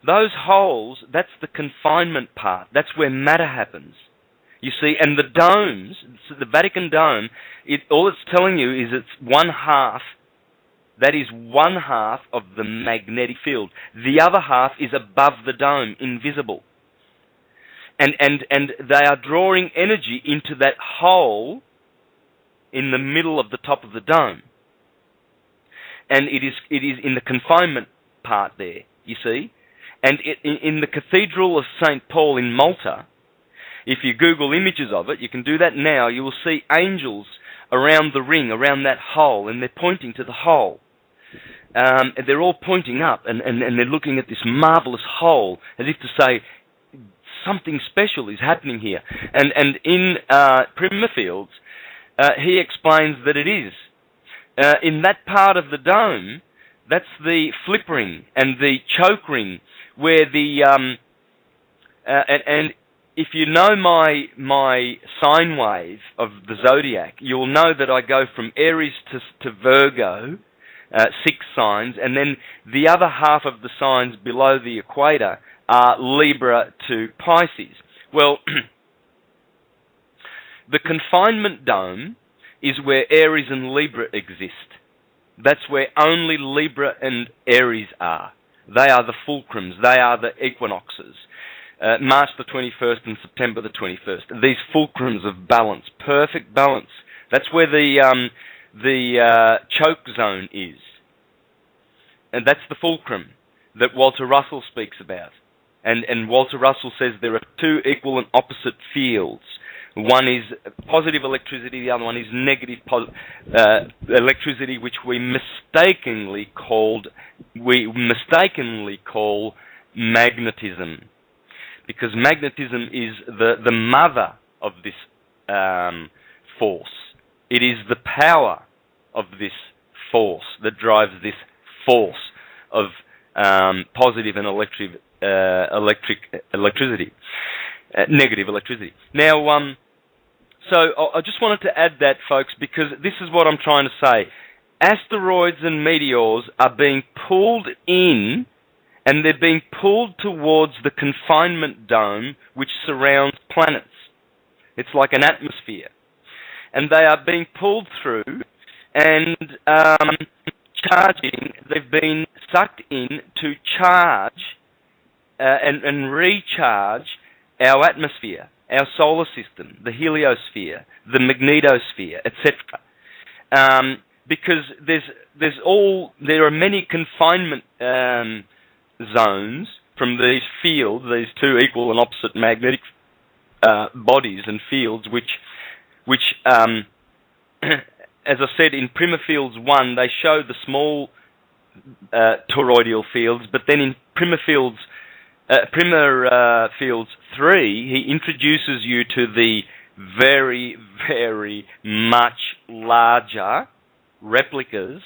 those holes, that's the confinement part. That's where matter happens. You see, and the domes, the Vatican dome, all it's telling you is it's one half. That is one half of the magnetic field. The other half is above the dome, invisible. And they are drawing energy into that hole in the middle of the top of the dome. And it is in the confinement part there, you see. And in the Cathedral of St. Paul in Malta, if you Google images of it, you can do that now, you will see angels around the ring, around that hole, and they're pointing to the hole. And they're all pointing up, and they're looking at this marvelous hole, as if to say, something special is happening here. And in Prima Fields, he explains that it is. In that part of the dome, that's the flip ring and the choke ring, where the... and if you know my sine wave of the zodiac, you'll know that I go from Aries to Virgo, 6 signs, and then the other half of the signs below the equator are Libra to Pisces. Well, The confinement dome is where Aries and Libra exist. That's where only Libra and Aries are. They are the fulcrums. They are the equinoxes. March the 21st and September the 21st. These fulcrums of balance, perfect balance. That's where the choke zone is. And that's the fulcrum that Walter Russell speaks about. And Walter Russell says there are two equal and opposite fields. One is positive electricity, the other one is negative electricity, which we mistakenly call magnetism, because magnetism is the mother of this force. It is the power of this force that drives this force of positive and negative electricity. Now, so I just wanted to add that, folks, because this is what I'm trying to say. Asteroids and meteors are being pulled in, and they're being pulled towards the confinement dome which surrounds planets. It's like an atmosphere. And they are being pulled through and charging. They've been sucked in to charge and recharge our atmosphere, our solar system, the heliosphere, the magnetosphere, etc. Because there are many confinement zones from these fields, these two equal and opposite magnetic bodies and fields, which as I said, in Prima Fields 1, they show the small toroidal fields, but then in Prima Fields 3, he introduces you to the very, very much larger replicas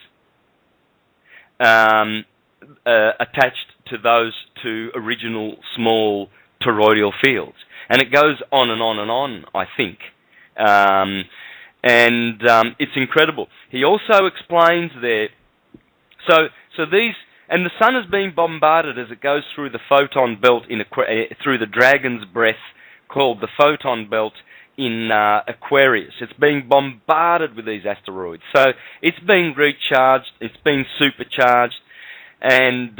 attached to those two original small toroidal fields. And it goes on and on and on, I think. It's incredible. He also explains there, so these, and the sun is being bombarded as it goes through the photon belt through the dragon's breath, called the photon belt in Aquarius. It's being bombarded with these asteroids. So it's being recharged, it's being supercharged, and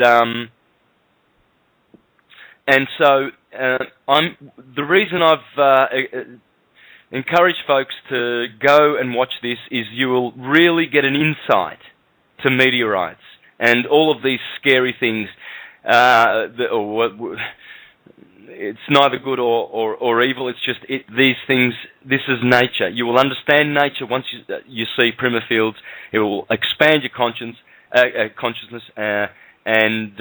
so the reason I've encouraged folks to go and watch this is you will really get an insight to meteorites and all of these scary things. It's neither good or evil. It's just these things. This is nature. You will understand nature once you see Prima Fields. It will expand your consciousness and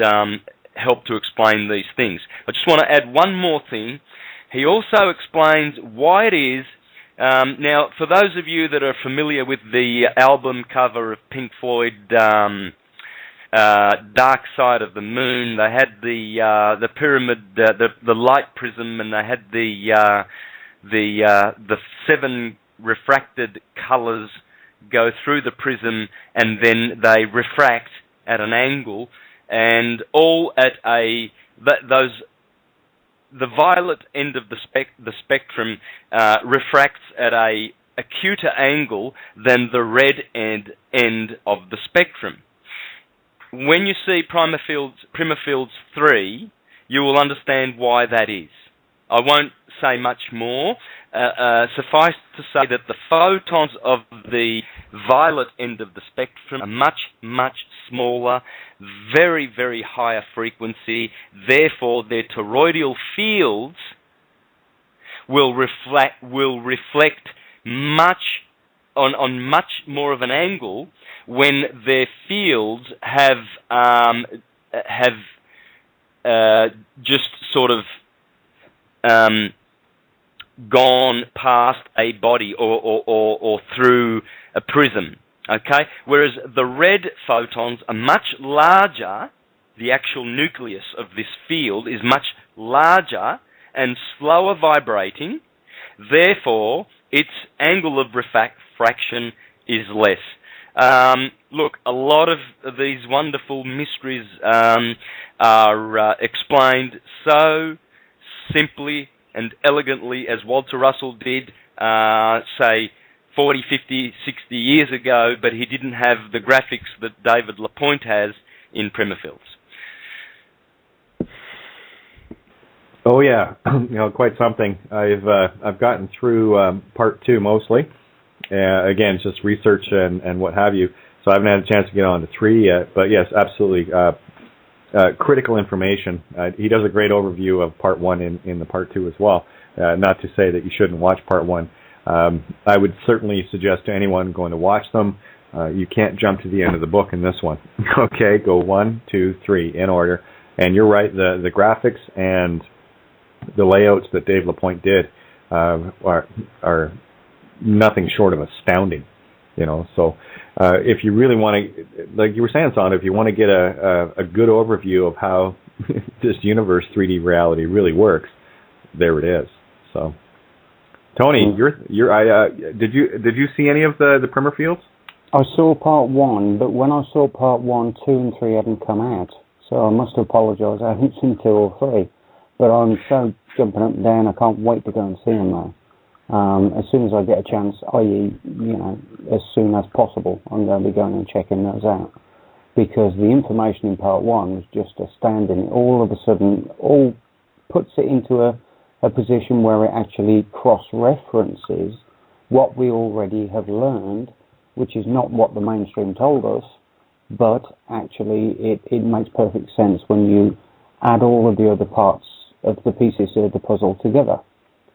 help to explain these things. I just want to add one more thing. He also explains why it is. Now, for those of you that are familiar with the album cover of Pink Floyd, Dark Side of the Moon, they had the pyramid, the light prism, and they had the 7 refracted colours go through the prism, and then they refract at an angle, and all at the violet end of the spectrum refracts at a acuter angle than the red end of the spectrum. When you see Prima Fields 3, you will understand why that is. I won't say much more. Suffice to say that the photons of the violet end of the spectrum are much, much smaller, very, very higher frequency. Therefore, their toroidal fields will reflect much on much more of an angle when their fields have just sort of gone past a body or through a prism, okay? Whereas the red photons are much larger, the actual nucleus of this field is much larger and slower vibrating, therefore its angle of refraction is less. Look, a lot of these wonderful mysteries are explained so simply and elegantly as Walter Russell did, say, 40, 50, 60 years ago, but he didn't have the graphics that David Lapointe has in Primifields. Oh yeah, quite something. I've gotten through part 2 mostly. Again, it's just research and what have you. So I haven't had a chance to get on to 3 yet. But yes, absolutely, critical information. He does a great overview of part 1 in the part 2 as well. Not to say that you shouldn't watch part 1. I would certainly suggest to anyone going to watch them, you can't jump to the end of the book in this one. Okay, go 1, 2, 3 in order. And you're right, the graphics and the layouts that Dave Lapointe did are nothing short of astounding. So if you really want to, like you were saying, Son, if you want to get a good overview of how this universe 3D reality really works, there it is. So, Tony, did you see any of the Primifields? I saw part 1, but when I saw part 1, 2 and 3 hadn't come out, so I must apologise. I haven't seen 2 or 3, but I'm so jumping up and down. I can't wait to go and see them now. As soon as I get a chance, i.e., as soon as possible, I'm going to be going and checking those out, because the information in part 1 was just astounding. All of a sudden, all puts it into a position where it actually cross-references what we already have learned, which is not what the mainstream told us, but actually it makes perfect sense when you add all of the other parts of the pieces of the puzzle together.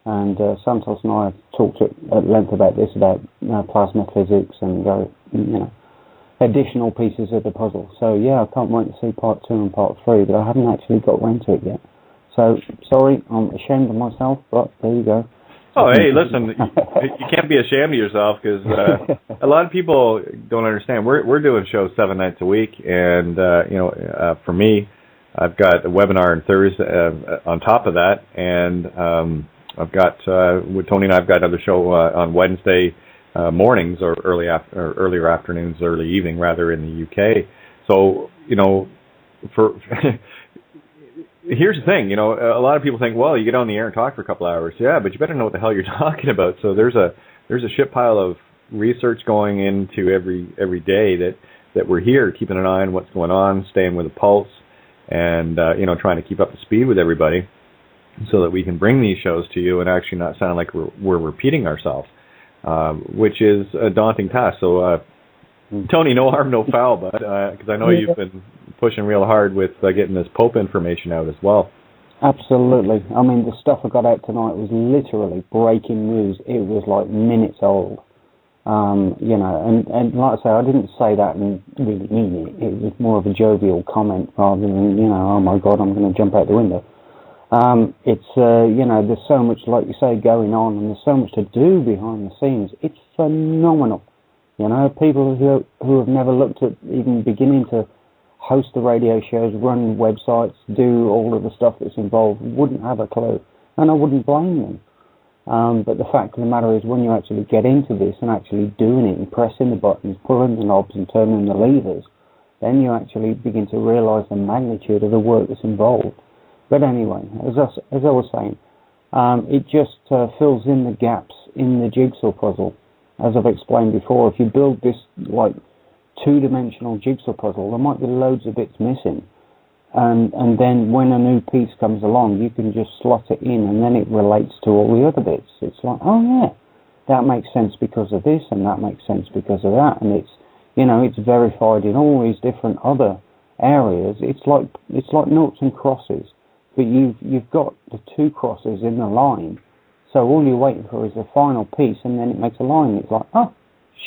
And Santos and I have talked at length about this, about plasma physics and additional pieces of the puzzle. So yeah, I can't wait to see part 2 and part 3, but I haven't actually got around to it yet. So sorry, I'm ashamed of myself, but there you go. Oh, hey, listen, you can't be ashamed of yourself, because a lot of people don't understand. We're doing shows 7 nights a week, and for me, I've got a webinar on Thursday on top of that, and I've got with Tony and I've got another show on Wednesday mornings or earlier afternoons, early evening rather, in the UK. So for here's the thing, a lot of people think, well, you get on the air and talk for a couple hours. Yeah, but you better know what the hell you're talking about. So there's a shit pile of research going into every day that we're here, keeping an eye on what's going on, staying with the pulse, and trying to keep up to speed with everybody, so that we can bring these shows to you and actually not sound like we're repeating ourselves, which is a daunting task. So, Tony, no harm, no foul, but because I know you've been pushing real hard with getting this Pope information out as well. Absolutely. I mean, the stuff I got out tonight was literally breaking news. It was like minutes old. And like I say, I didn't say that and really mean it. It was more of a jovial comment rather than, oh my God, I'm going to jump out the window. There's so much, like you say, going on, and there's so much to do behind the scenes. It's phenomenal. People who have never looked at even beginning to host the radio shows, run websites, do all of the stuff that's involved, wouldn't have a clue, and I wouldn't blame them. But the fact of the matter is, when you actually get into this and actually doing it and pressing the buttons, pulling the knobs and turning the levers, then you actually begin to realise the magnitude of the work that's involved. But anyway, as I was saying, it just fills in the gaps in the jigsaw puzzle. As I've explained before, if you build this like two-dimensional jigsaw puzzle, there might be loads of bits missing. And then when a new piece comes along, you can just slot it in, and then it relates to all the other bits. It's like, oh yeah, that makes sense because of this, and that makes sense because of that, and it's verified in all these different other areas. It's like noughts and crosses. But you've got the two crosses in the line, so all you're waiting for is the final piece, and then it makes a line. It's like, oh,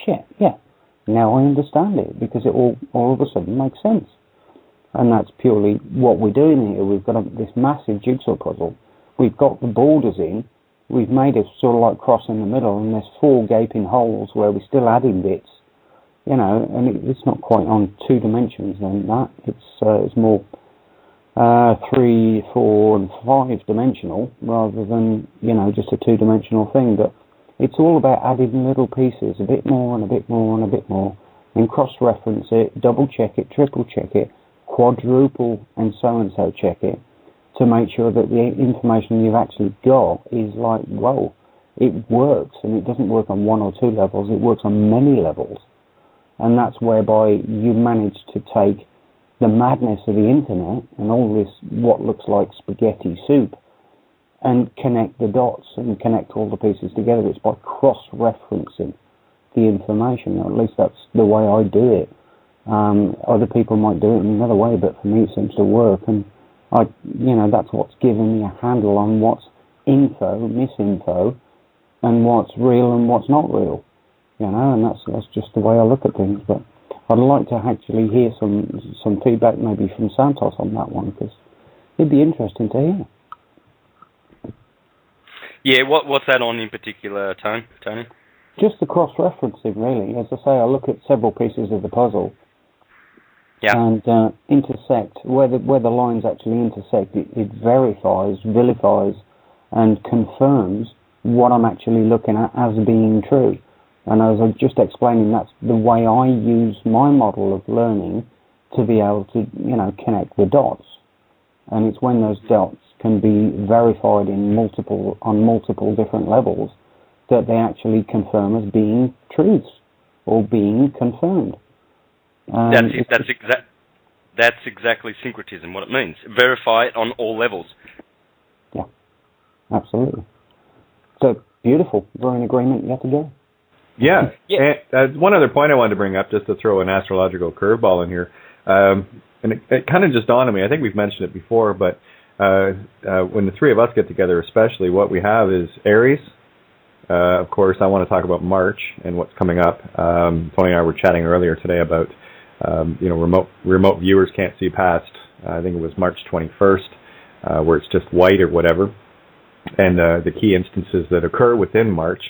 shit, yeah, now I understand it, because it all of a sudden makes sense. And that's purely what we're doing here. We've got this massive jigsaw puzzle. We've got the borders in. We've made a sort of like cross in the middle, and there's 4 gaping holes where we're still adding bits, and it's not quite on 2 dimensions than that. It's more 3, 4, and 5 dimensional rather than, just a 2-dimensional thing. But it's all about adding little pieces, a bit more and a bit more and a bit more, and cross-reference it, double-check it, triple-check it, quadruple and so check it, to make sure that the information you've actually got is like, whoa, it works, and it doesn't work on one or two levels, it works on many levels. And that's whereby you manage to take the madness of the internet and all this, what looks like spaghetti soup, and connect the dots and connect all the pieces together. It's by cross-referencing the information. Or at least that's the way I do it. Other people might do it in another way, but for me it seems to work. And that's what's given me a handle on what's info, misinfo, and what's real and what's not real. And that's just the way I look at things. But I'd like to actually hear some feedback maybe from Santos on that one, because it'd be interesting to hear. Yeah, what's that on in particular, Tony? Just the cross-referencing, really. As I say, I look at several pieces of the puzzle, and intersect where the lines actually intersect. It verifies, vilifies, and confirms what I'm actually looking at as being true. And as I was just explaining, that's the way I use my model of learning to be able to, connect the dots. And it's when those dots can be verified on multiple different levels that they actually confirm as being truths or being confirmed. That's exactly syncretism, what it means. Verify it on all levels. Yeah, absolutely. So, beautiful. We're in agreement yet again. Yeah. And one other point I wanted to bring up, just to throw an astrological curveball in here, and it kind of just dawned on me. I think we've mentioned it before, but when the three of us get together, especially, what we have is Aries. Of course, I want to talk about March and what's coming up. Tony and I were chatting earlier today about, remote viewers can't see past, I think it was March 21st, where it's just white or whatever. And the key instances that occur within March.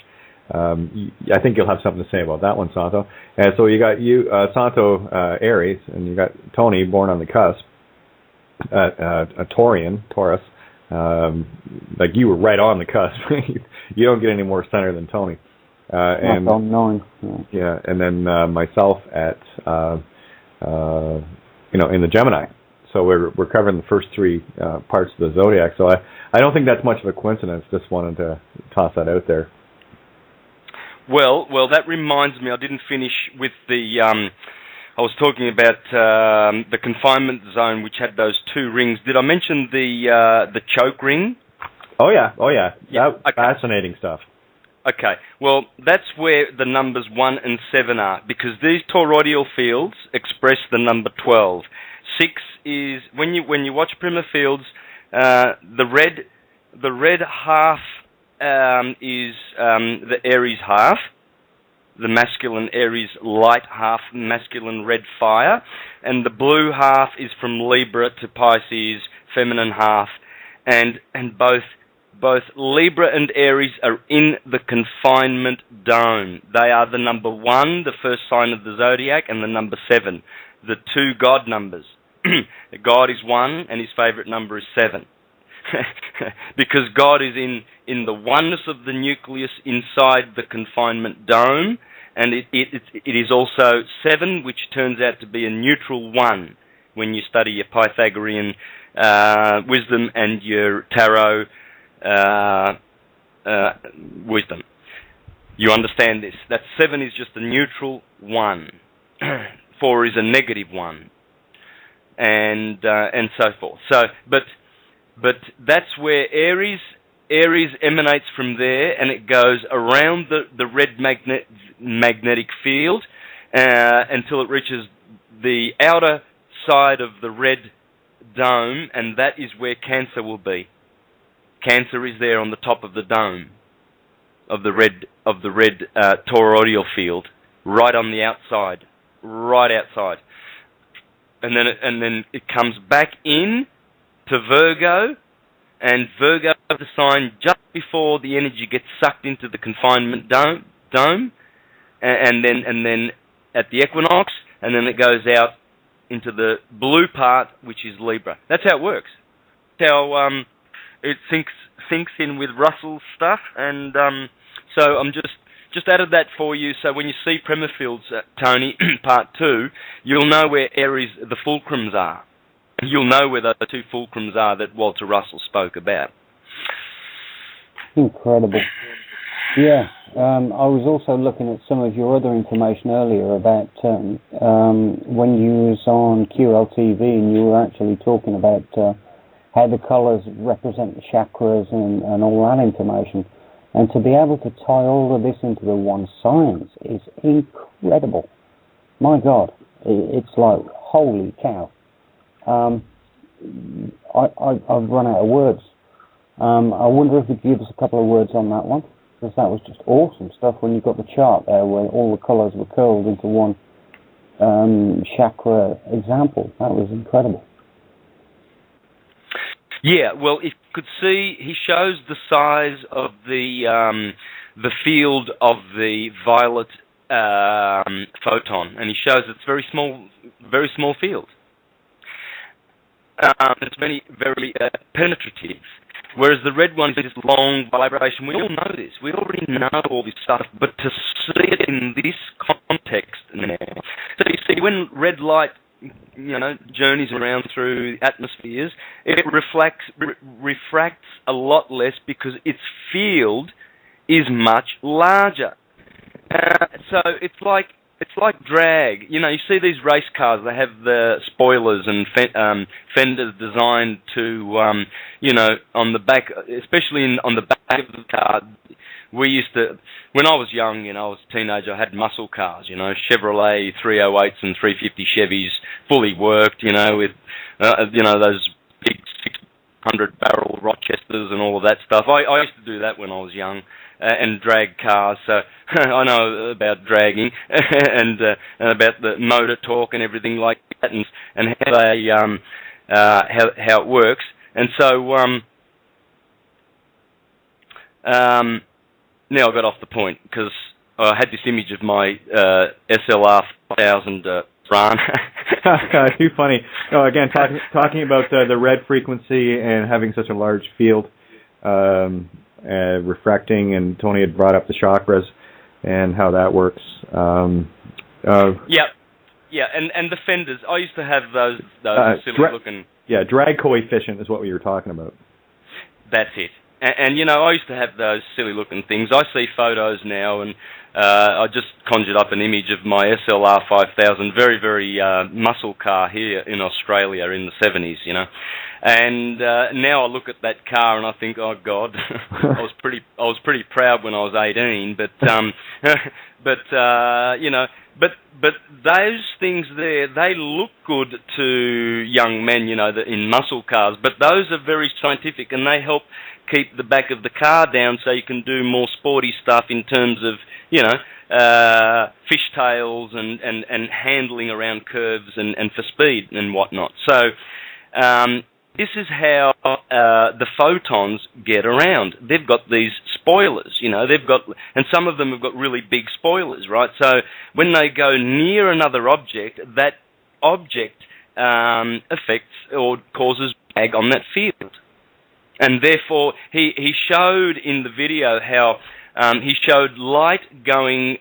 I think you'll have something to say about that one, Santo. And so you got Santo, Aries, and you got Tony, born on the cusp, a Taurus. Like you were right on the cusp. You don't get any more center than Tony. And I'm knowing. Yeah, and then myself at in the Gemini. So we're covering the first three parts of the zodiac. So I don't think that's much of a coincidence. Just wanted to toss that out there. Well, that reminds me. I didn't finish with the. I was talking about the confinement zone, which had those two rings. Did I mention the choke ring? Oh yeah. Yeah. That's fascinating stuff. Okay. Well, that's where the numbers 1 and 7 are, because these toroidal fields express the number 12. 6 is when you watch Prima Fields, the red half is the Aries half, the masculine Aries light half, masculine red fire, and the blue half is from Libra to Pisces, feminine half, and both Libra and Aries are in the confinement dome. They are the number 1, the first sign of the zodiac, and the number 7, the two God numbers. God is 1 and his favorite number is 7. Because God is in the oneness of the nucleus inside the confinement dome, and it is also 7, which turns out to be a neutral 1 when you study your Pythagorean wisdom and your tarot wisdom. You understand this. That 7 is just a neutral 1. 4 is a negative 1. And so forth. So, but that's where Aries emanates from there, and it goes around the red magnetic field until it reaches the outer side of the red dome, and that is where Cancer will be. Cancer is there on the top of the dome of the red toroidal field, right on the outside, right outside. And then it comes back in to Virgo, and Virgo is the sign just before the energy gets sucked into the confinement dome, and then at the equinox, and then it goes out into the blue part, which is Libra. That's how it works. That's how it sinks in with Russell's stuff, and so I'm just added that for you, so when you see Prima Fields, Tony, part 2, you'll know where Aries, the fulcrums are. you'll know where the two fulcrums are that Walter Russell spoke about. Incredible. Yeah, I was also looking at some of your other information earlier about when you was on QLTV and you were actually talking about how the colours represent the chakras and all that information. And to be able to tie all of this into the one science is incredible. My God, it's like, holy cow. I've run out of words. I wonder if you could give us a couple of words on that one, because that was just awesome stuff when you got the chart there where all the colours were curled into one chakra example. That was incredible. Yeah, well, if you could see, he shows the size of the field of the violet photon, and he shows it's very small field. It's very, very penetrative. Whereas the red one is this long vibration. We all know this. We already know all this stuff. But to see it in this context now. So you see, when red light, journeys around through atmospheres, it refracts a lot less because its field is much larger. So it's like drag. You see these race cars, they have the spoilers and fenders designed to, on the back, especially on the back of the car. We used to, when I was young, I was a teenager, I had muscle cars, Chevrolet 308s and 350 Chevys, fully worked, with, those big 600-barrel Rochesters and all of that stuff. I used to do that when I was young. And drag cars, so I know about dragging and about the motor torque and everything like that, and how they how it works. And so now I got off the point because I had this image of my SLR 5000 Ron. Too funny. No, again, talking about the red frequency and having such a large field. Refracting, and Tony had brought up the chakras and how that works. Yeah, and the fenders. I used to have those silly looking. Yeah, drag coefficient is what we were talking about. That's it. And I used to have those silly looking things. I see photos now, and I just conjured up an image of my SLR 5000, very, very muscle car here in Australia in the 70s, And now I look at that car and I think, oh God, I was pretty proud when I was 18, but but those things there, they look good to young men, in muscle cars, but those are very scientific and they help keep the back of the car down so you can do more sporty stuff in terms of, fishtails and handling around curves and for speed and whatnot. So this is how the photons get around. They've got these spoilers, and some of them have got really big spoilers, right? So when they go near another object, that object affects or causes drag on that field. And therefore, he showed in the video how he showed light going,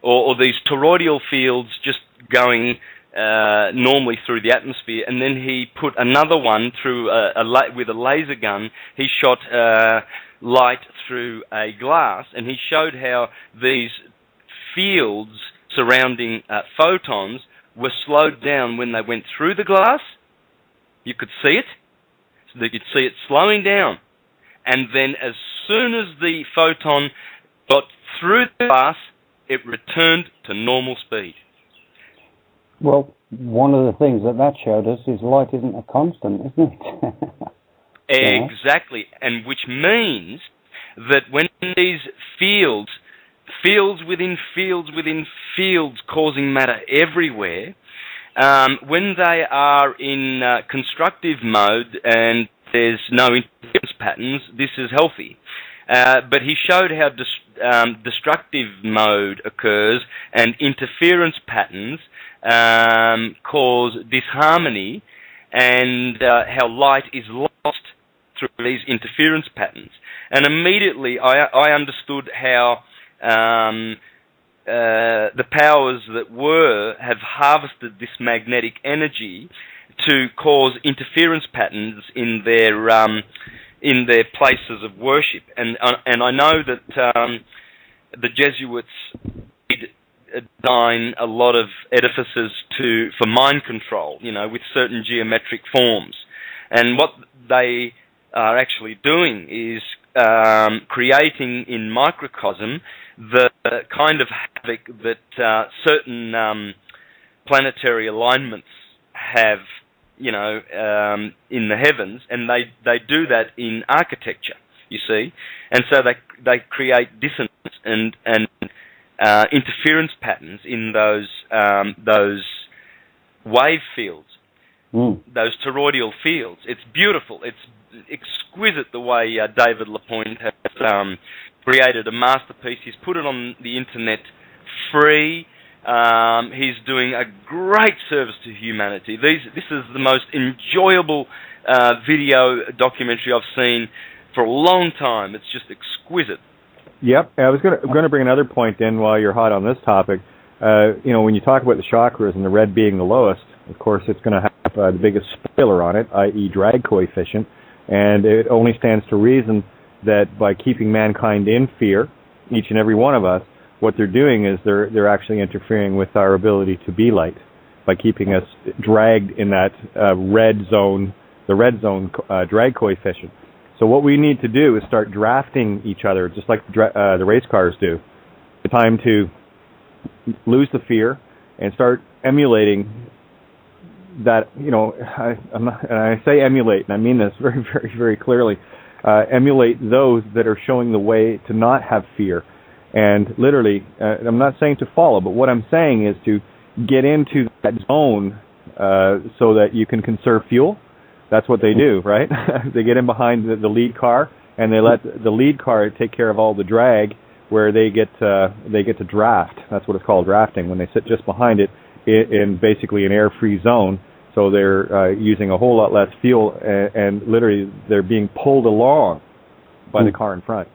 or these toroidal fields just going normally through the atmosphere, and then he put another one through with a laser gun. He shot light through a glass, and he showed how these fields surrounding photons were slowed down when they went through the glass. You could see it. So you could see it slowing down. And then as soon as the photon got through the glass, it returned to normal speed. Well, one of the things that showed us is light isn't a constant, isn't it? Exactly. And which means that when these fields within fields causing matter everywhere, when they are in constructive mode and there's no interference patterns, this is healthy. But he showed how destructive mode occurs and interference patterns cause disharmony, and how light is lost through these interference patterns. And immediately I understood how the powers that were have harvested this magnetic energy to cause interference patterns in their places of worship. And I know that the Jesuits did design a lot of edifices for mind control, with certain geometric forms. And what they are actually doing is creating in microcosm the kind of havoc that certain planetary alignments have, in the heavens, and they do that in architecture, you see, and so they create dissonance and interference patterns in those wave fields, those toroidal fields. It's beautiful. It's exquisite the way David Lapointe has created a masterpiece. He's put it on the internet free. He's doing a great service to humanity. This is the most enjoyable video documentary I've seen for a long time. It's just exquisite. Yep. I was going to bring another point in while you're hot on this topic. When you talk about the chakras and the red being the lowest, of course, it's going to have the biggest spoiler on it, i.e. drag coefficient, and it only stands to reason that by keeping mankind in fear, each and every one of us, what they're doing is they're actually interfering with our ability to be light by keeping us dragged in that red zone drag coefficient. So what we need to do is start drafting each other, just like the race cars do. It's time to lose the fear and start emulating that. And I say emulate, and I mean this very, very, very clearly. Emulate those that are showing the way to not have fear. And literally, I'm not saying to follow, but what I'm saying is to get into that zone so that you can conserve fuel. That's what they do, right? They get in behind the lead car, and they let the lead car take care of all the drag, where they get to draft. That's what it's called, drafting, when they sit just behind it in basically an air-free zone. So they're using a whole lot less fuel, and literally they're being pulled along by the car in front.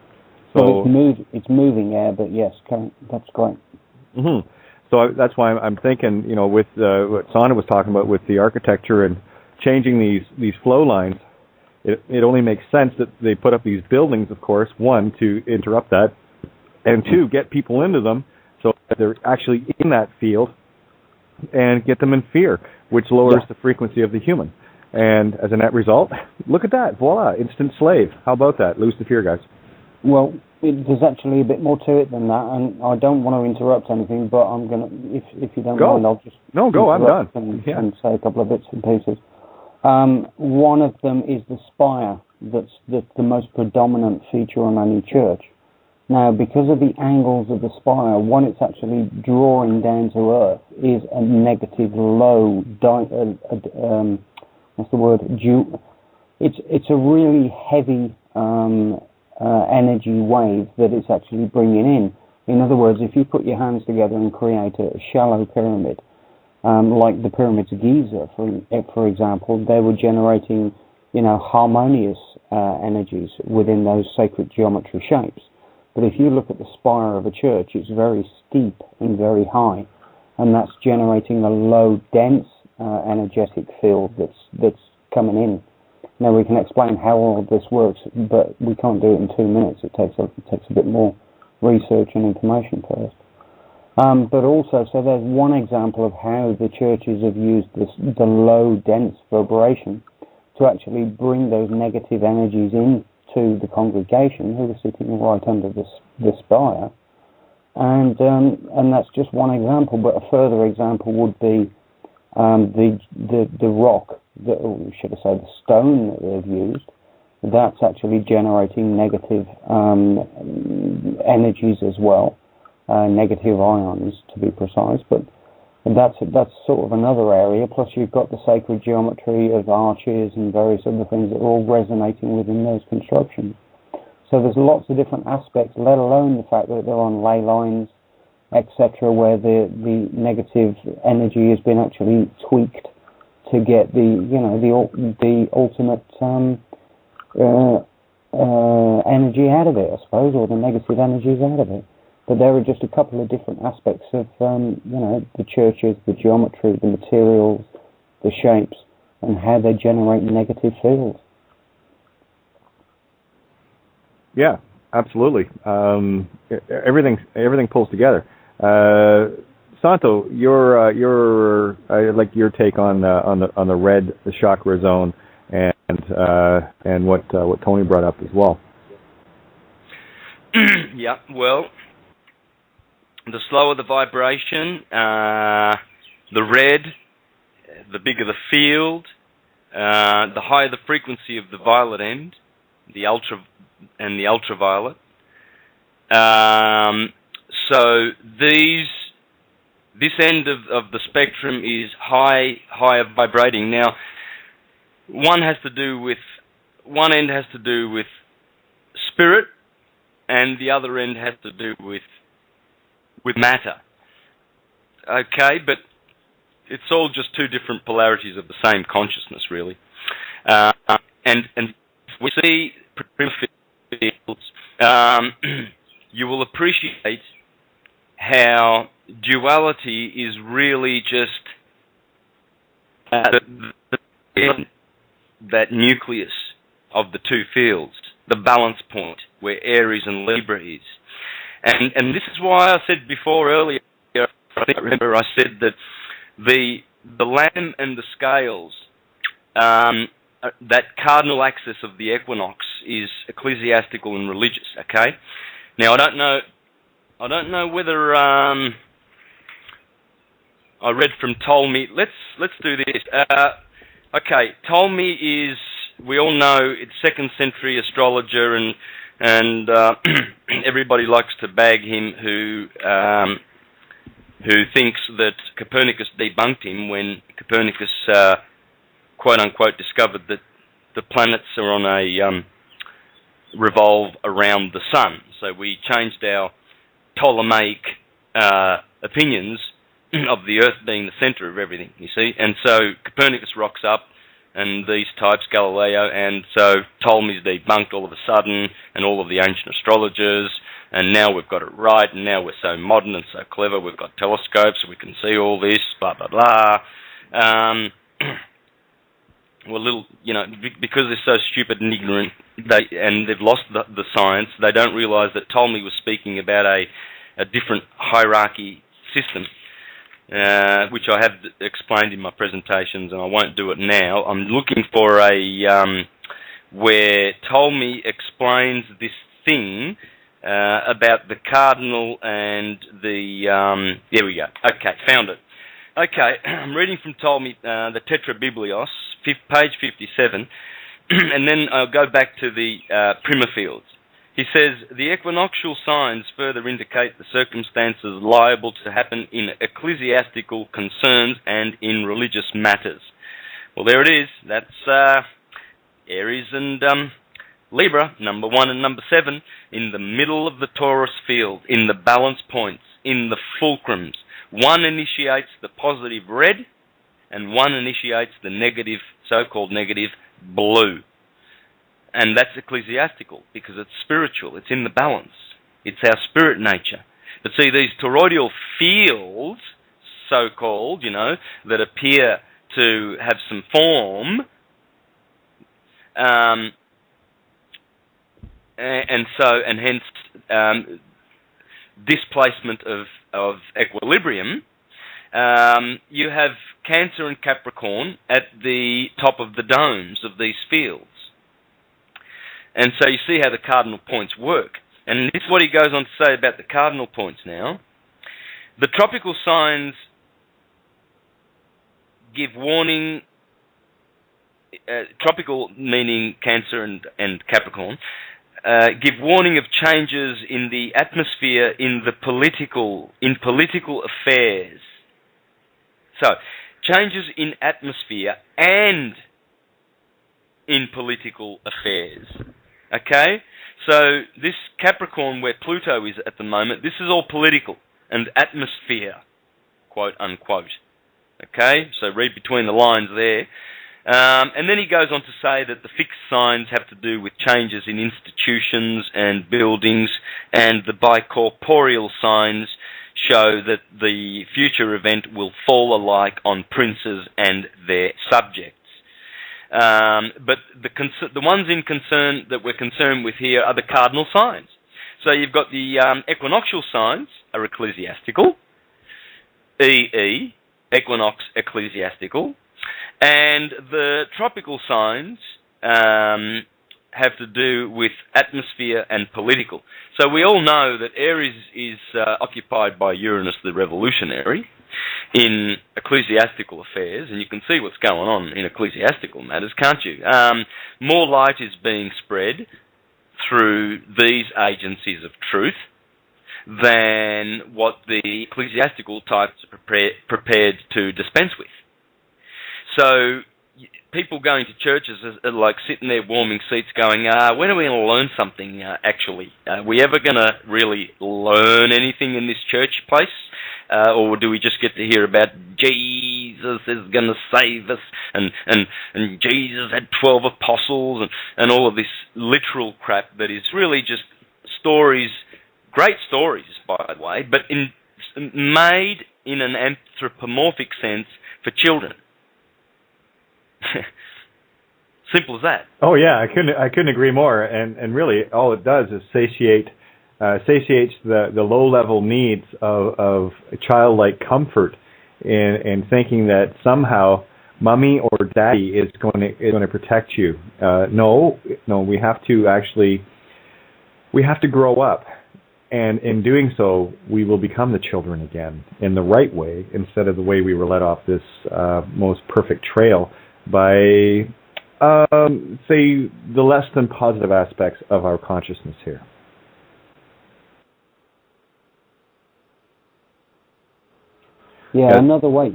So it's moving air, but yes, that's great. Mm-hmm. So that's why I'm thinking, with what Sana was talking about with the architecture and changing these flow lines, it only makes sense that they put up these buildings, of course, one, to interrupt that, and two, get people into them so that they're actually in that field and get them in fear, which lowers the frequency of the human. And as a net result, look at that, voila, instant slave. How about that? Lose the fear, guys. Well, there's actually a bit more to it than that, and I don't want to interrupt anything, but I'm going to, if you don't mind, I'll just... No, go, I'm done. And say a couple of bits and pieces. One of them is the spire. That's the most predominant feature on any church. Now, because of the angles of the spire, what it's actually drawing down to earth is a negative low, it's a really heavy energy wave that it's actually bringing in. In other words, if you put your hands together and create a shallow pyramid, like the pyramids of Giza, for example, they were generating, harmonious energies within those sacred geometry shapes. But if you look at the spire of a church, it's very steep and very high, and that's generating a low, dense energetic field that's coming in. Now, we can explain how all of this works, but we can't do it in 2 minutes. It takes a bit more research and information first. But also, so there's one example of how the churches have used the low, dense vibration to actually bring those negative energies into the congregation who are sitting right under the spire. And that's just one example, but a further example would be the rock, should I say the stone that they've used. That's actually generating negative energies as well. Negative ions, to be precise, but that's sort of another area. Plus, you've got the sacred geometry of arches and various other things that are all resonating within those constructions. So there's lots of different aspects, let alone the fact that they're on ley lines, etc., where the negative energy has been actually tweaked to get the ultimate energy out of it, I suppose, or the negative energies out of it. But there are just a couple of different aspects of, the churches, the geometry, the materials, the shapes, and how they generate negative fields. Yeah, absolutely. Everything pulls together. Santo, I like your take on the red chakra zone and what Tony brought up as well. Yeah, well, the slower the vibration, the red, the bigger the field, the higher the frequency of the violet end, the ultraviolet. So this end of the spectrum is higher vibrating. Now, one end has to do with spirit, and the other end has to do with matter. Okay, but it's all just two different polarities of the same consciousness, really. And we see fields. You will appreciate how duality is really just that nucleus of the two fields, the balance point where Aries and Libra is. And this is why I said before earlier, I said that the lamb and the scales, that cardinal axis of the equinox is ecclesiastical and religious, okay? Now, I don't know whether I read from Ptolemy. Let's do this. Okay, Ptolemy is, we all know, it's 2nd century astrologer, and everybody likes to bag him who thinks that Copernicus debunked him when Copernicus quote unquote discovered that the planets are on a revolve around the sun. So we changed our Ptolemaic opinions of the Earth being the centre of everything, you see. And so Copernicus rocks up, and these types, Galileo, and so Ptolemy's debunked all of a sudden, and all of the ancient astrologers, and now we've got it right, and now we're so modern and so clever, we've got telescopes, so we can see all this, blah, blah, blah. Well, because they're so stupid and ignorant, and they've lost the science, they don't realise that Ptolemy was speaking about a different hierarchy system, which I have explained in my presentations, and I won't do it now. I'm looking for where Ptolemy explains this thing about the cardinal and the... there we go. Okay, found it. Okay, I'm reading from Ptolemy, the Tetrabiblios, page 57, and then I'll go back to the Prima fields. He says, the equinoctial signs further indicate the circumstances liable to happen in ecclesiastical concerns and in religious matters. Well, there it is. That's Aries and Libra, number 1 and number 7, in the middle of the Taurus field, in the balance points, in the fulcrums. One initiates the positive red, and one initiates the negative, so-called negative blue. And that's ecclesiastical, because it's spiritual, it's in the balance. It's our spirit nature. But see, these toroidal fields, so-called, that appear to have some form, and hence displacement of equilibrium, you have Cancer and Capricorn at the top of the domes of these fields. And so you see how the cardinal points work. And this is what he goes on to say about the cardinal points now. The tropical signs give warning, tropical meaning Cancer and Capricorn, give warning of changes in the atmosphere in political affairs. So, changes in atmosphere and in political affairs. Okay? So, this Capricorn where Pluto is at the moment, this is all political and atmosphere, quote unquote. Okay? So, read between the lines there. And then he goes on to say that the fixed signs have to do with changes in institutions and buildings, and the bicorporeal signs show that the future event will fall alike on princes and their subjects. But the ones that we're concerned with here are the cardinal signs. So you've got the equinoctial signs are ecclesiastical, equinox ecclesiastical, and the tropical signs have to do with atmosphere and political. So we all know that Aries is occupied by Uranus the revolutionary in ecclesiastical affairs, and you can see what's going on in ecclesiastical matters, can't you? More light is being spread through these agencies of truth than what the ecclesiastical types are prepared to dispense with. So people going to churches are like sitting there warming seats going, when are we going to learn something actually? Are we ever going to really learn anything in this church place? Or do we just get to hear about Jesus is going to save us and Jesus had 12 apostles and all of this literal crap that is really just stories, great stories, by the way, but made in an anthropomorphic sense for children. Simple as that. Oh yeah, I couldn't agree more. And really, all it does is satiates the low level needs of childlike comfort in thinking that somehow mommy or daddy is going to protect you. No, we have to grow up, and in doing so, we will become the children again in the right way instead of the way we were led off this most perfect trail by say the less than positive aspects of our consciousness here. Yeah, another way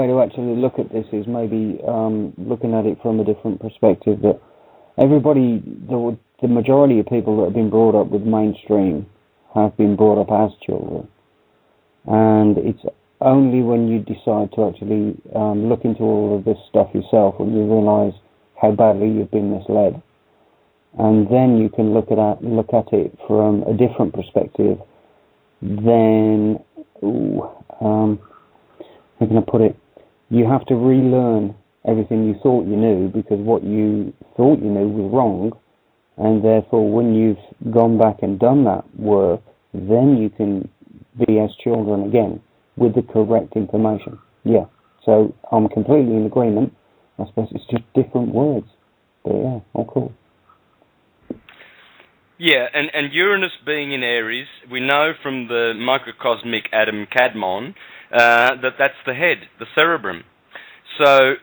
to actually look at this is maybe looking at it from a different perspective. That everybody, the majority of people that have been brought up with mainstream have been brought up as children, and it's only when you decide to actually look into all of this stuff yourself when you realise how badly you've been misled, and then you can look at it from a different perspective. Then, how can I put it? You have to relearn everything you thought you knew, because what you thought you knew was wrong, and therefore when you've gone back and done that work, then you can be as children again with the correct information. Yeah, so I'm completely in agreement. I suppose it's just different words, but yeah, all cool. Yeah, and Uranus being in Aries, we know from the microcosmic atom Cadmon that's the head, the cerebrum. So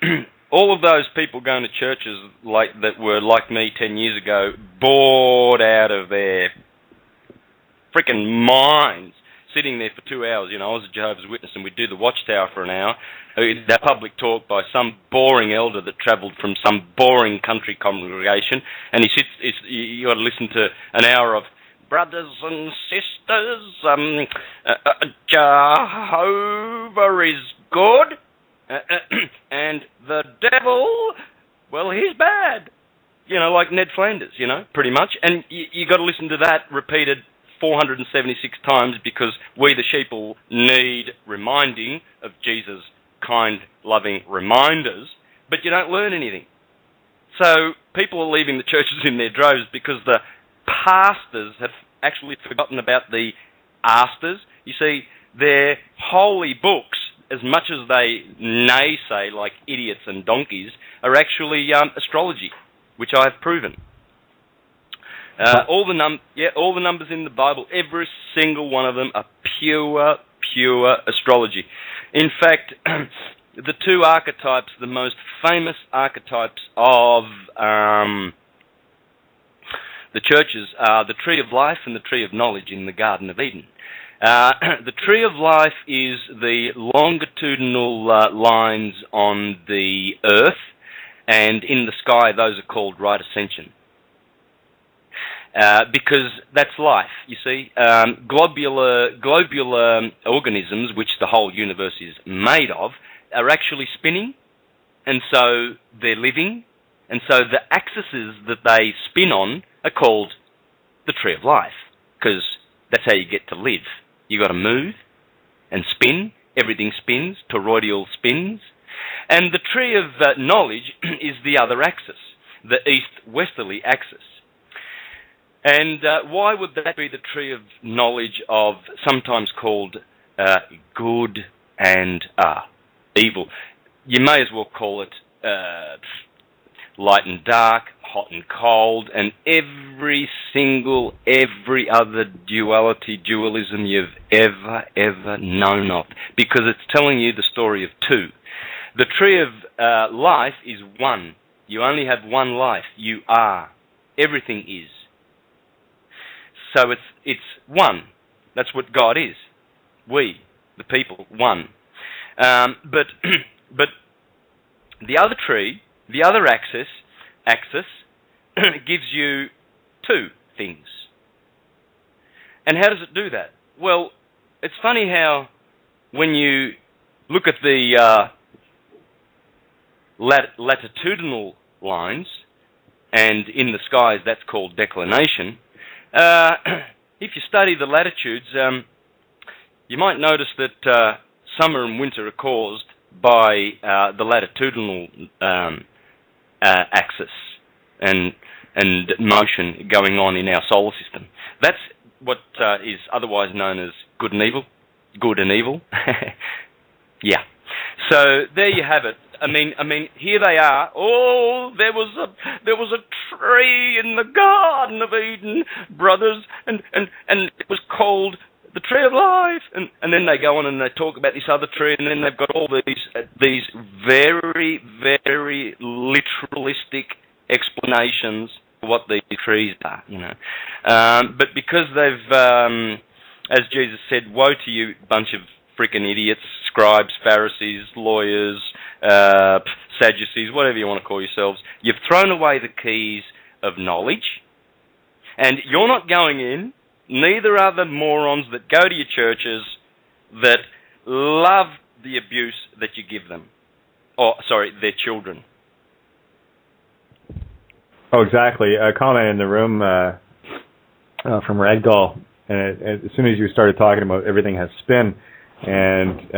all of those people going to churches that were like me 10 years ago, bored out of their freaking minds, sitting there for 2 hours. You know, I was a Jehovah's Witness, and we'd do the Watchtower for an hour. That public talk by some boring elder that travelled from some boring country congregation, and you got to listen to an hour of brothers and sisters, Jehovah is good, and the devil, well, he's bad. You know, like Ned Flanders, you know, pretty much. And you got to listen to that repeated 476 times, because we the sheeple need reminding of Jesus' kind, loving reminders, but you don't learn anything. So people are leaving the churches in their droves because the pastors have actually forgotten about the asters. You see, their holy books, as much as they naysay like idiots and donkeys, are actually astrology, which I have proven. All the numbers in the Bible, every single one of them are pure astrology. In fact, the two archetypes, the most famous archetypes of the churches, are the tree of life and the tree of knowledge in the Garden of Eden. The tree of life is the longitudinal lines on the earth, and in the sky those are called right ascension. Because that's life, you see. Globular organisms, which the whole universe is made of, are actually spinning, and so they're living, and so the axes that they spin on are called the tree of life, because that's how you get to live. You got to move and spin. Everything spins. Toroidal spins. And the tree of knowledge is the other axis, the east-westerly axis. And why would that be the tree of knowledge of, sometimes called good and evil? You may as well call it light and dark, hot and cold, and every other dualism you've ever known of, because it's telling you the story of two. The tree of life is one. You only have one life. You are. Everything is. So it's one. That's what God is. We, the people, one. But the other tree, the other axis gives you two things. And how does it do that? Well, it's funny how when you look at the latitudinal lines, and in the skies that's called declination, if you study the latitudes, you might notice that summer and winter are caused by the latitudinal axis and motion going on in our solar system. That's what is otherwise known as good and evil. Good and evil. Yeah. So there you have it. I mean, here they are. Oh, there was a tree in the Garden of Eden, brothers, and it was called the tree of life. And then they go on and they talk about this other tree, and then they've got all these very, very literalistic explanations for what these trees are, you know. But because they've, as Jesus said, woe to you, bunch of freaking idiots, scribes, Pharisees, lawyers, Sadducees, whatever you want to call yourselves. You've thrown away the keys of knowledge, and you're not going in, neither are the morons that go to your churches that love the abuse that you give them. Or, sorry, their children. Oh, exactly. A comment in the room from Ragdoll, and as soon as you started talking about everything has spin, and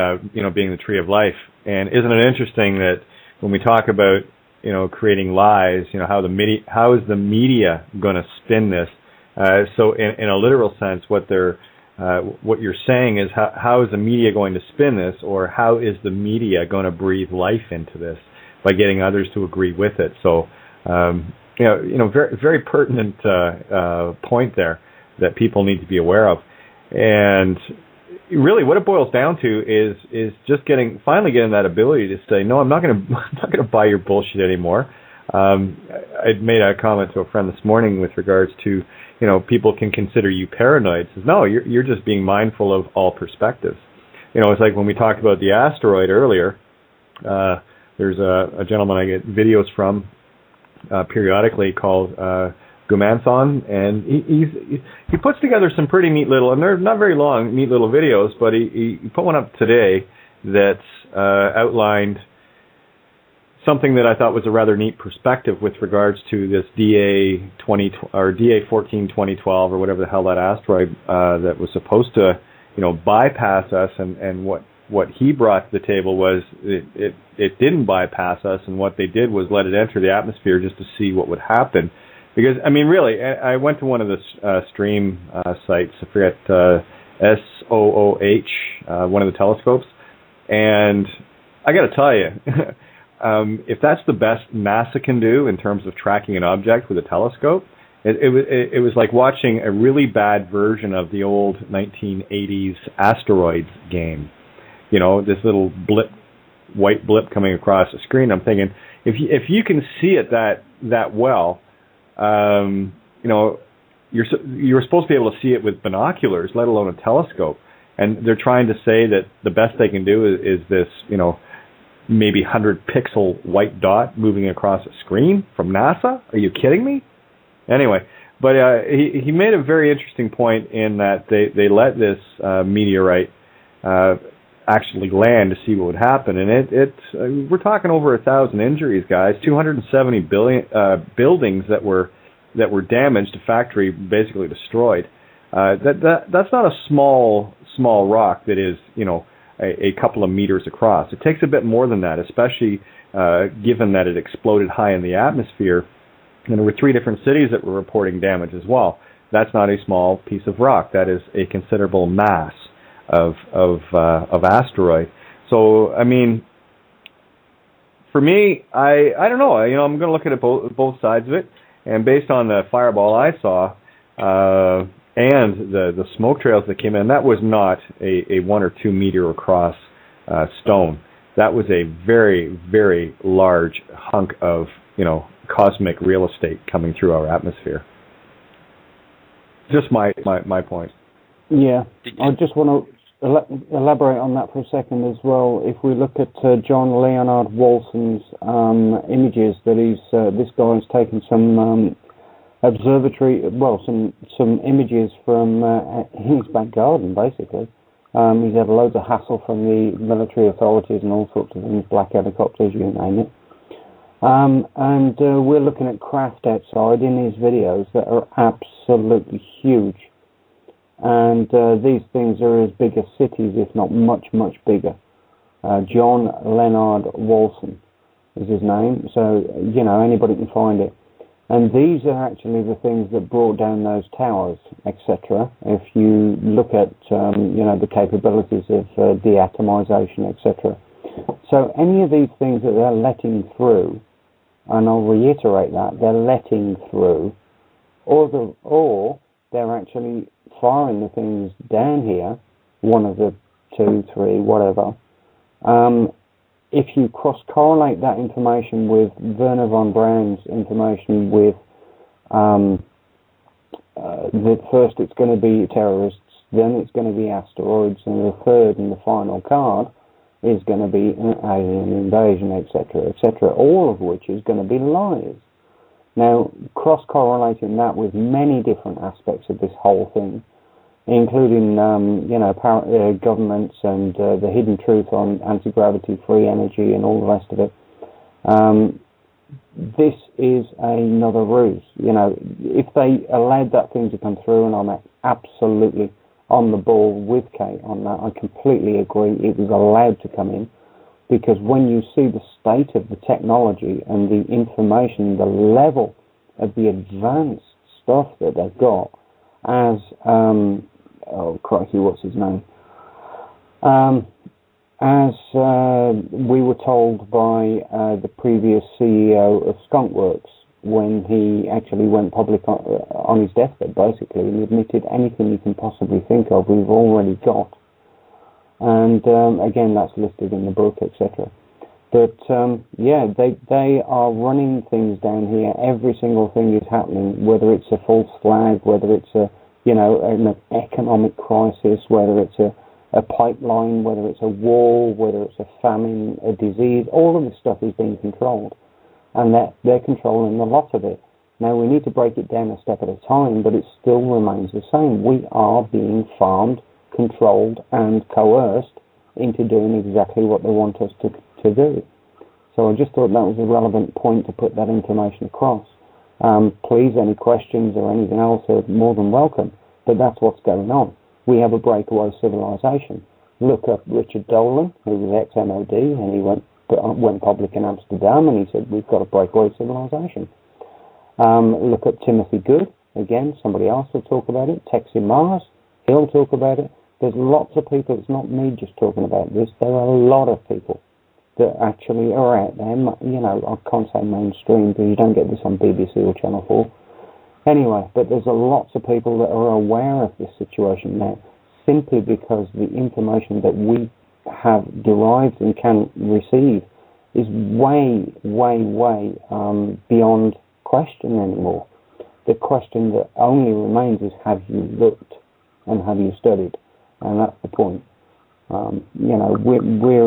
being the tree of life. And isn't it interesting that when we talk about creating lies, how is the media going to spin this? So in a literal sense, what you're saying is how is the media going to spin this, or how is the media going to breathe life into this by getting others to agree with it? So very very pertinent point there that people need to be aware of. And really, what it boils down to is just finally getting that ability to say, no, I'm not going to buy your bullshit anymore. I made a comment to a friend this morning with regards to, people can consider you paranoid. Says, no, you're just being mindful of all perspectives. It's like when we talked about the asteroid earlier. There's a gentleman I get videos from periodically called Gumanthon, and he puts together some pretty neat little, and they're not very long, neat little videos, but he put one up today that outlined something that I thought was a rather neat perspective with regards to this DA 14 2012 or whatever the hell that asteroid that was supposed to bypass us, and what he brought to the table was it didn't bypass us, and what they did was let it enter the atmosphere just to see what would happen. Because, really, I went to one of the stream sites, I forget, SOOH, one of the telescopes, and I got to tell you, if that's the best NASA can do in terms of tracking an object with a telescope, it was like watching a really bad version of the old 1980s asteroids game. This little white blip coming across the screen. I'm thinking, if you can see it that well, you're supposed to be able to see it with binoculars, let alone a telescope. And they're trying to say that the best they can do is this, maybe 100 pixel white dot moving across a screen from NASA. Are you kidding me? Anyway, but he made a very interesting point in that they let this meteorite actually land to see what would happen, and we're talking over 1,000 injuries, guys. 270 buildings that were damaged, a factory basically destroyed. That's not a small rock that is a couple of meters across. It takes a bit more than that, especially given that it exploded high in the atmosphere. And there were 3 different cities that were reporting damage as well. That's not a small piece of rock. That is a considerable mass of asteroid. So, I mean, for me, I don't know. I'm going to look at it both sides of it, and based on the fireball I saw and the smoke trails that came in, that was not a 1 or 2 meter across stone. That was a very, very large hunk of cosmic real estate coming through our atmosphere. Just my point. Yeah, I just want to elaborate on that for a second as well. If we look at John Leonard Wolfson's images that this guy has taken some some images from his back garden, basically. He's had loads of hassle from the military authorities and all sorts of things, black helicopters, you name it. And we're looking at craft outside in his videos that are absolutely huge. And these things are as big as cities, if not much, much bigger. John Leonard Wolfson is his name, so, anybody can find it. And these are actually the things that brought down those towers, etc. If you look at, the capabilities of deatomization, etc. So any of these things that they're letting through, and I'll reiterate that, they're letting through, or they're actually firing the things down here, one of the 2, 3, whatever. If you cross-correlate that information with Werner von Braun's information with the first it's going to be terrorists, then it's going to be asteroids, and the third and the final card is going to be an alien invasion, etc., etc., all of which is going to be lies. Now, cross-correlating that with many different aspects of this whole thing, including, governments and the hidden truth on anti-gravity free energy and all the rest of it. This is another ruse. If they allowed that thing to come through, and I'm absolutely on the ball with Kate on that, I completely agree. It was allowed to come in, because when you see the state of the technology and the information, the level of the advanced stuff that they've got, as oh crikey, what's his name? As we were told by the previous CEO of Skunkworks, when he actually went public on his deathbed, basically, and admitted anything you can possibly think of, we've already got. And again, that's listed in the book, etc. But they are running things down here. Every single thing is happening, whether it's a false flag, whether it's an economic crisis, whether it's a pipeline, whether it's a war, whether it's a famine, a disease. All of this stuff is being controlled, and they're controlling a lot of it. Now, we need to break it down a step at a time, but it still remains the same. We are being farmed, controlled, and coerced into doing exactly what they want us to do. So I just thought that was a relevant point to put that information across. Please, any questions or anything else are more than welcome, but that's what's going on. We have a breakaway civilization. Look up Richard Dolan, who was ex-MOD, and he went public in Amsterdam, and he said, we've got a breakaway civilization. Look up Timothy Good, again, somebody else will talk about it. Texi Mars, he'll talk about it. There's lots of people, it's not me just talking about this, there are a lot of people that actually are out there, I can't say mainstream, because you don't get this on BBC or Channel 4. Anyway, but there's lots of people that are aware of this situation now, simply because the information that we have derived and can receive is way, way, way beyond question anymore. The question that only remains is, have you looked and have you studied? And that's the point. We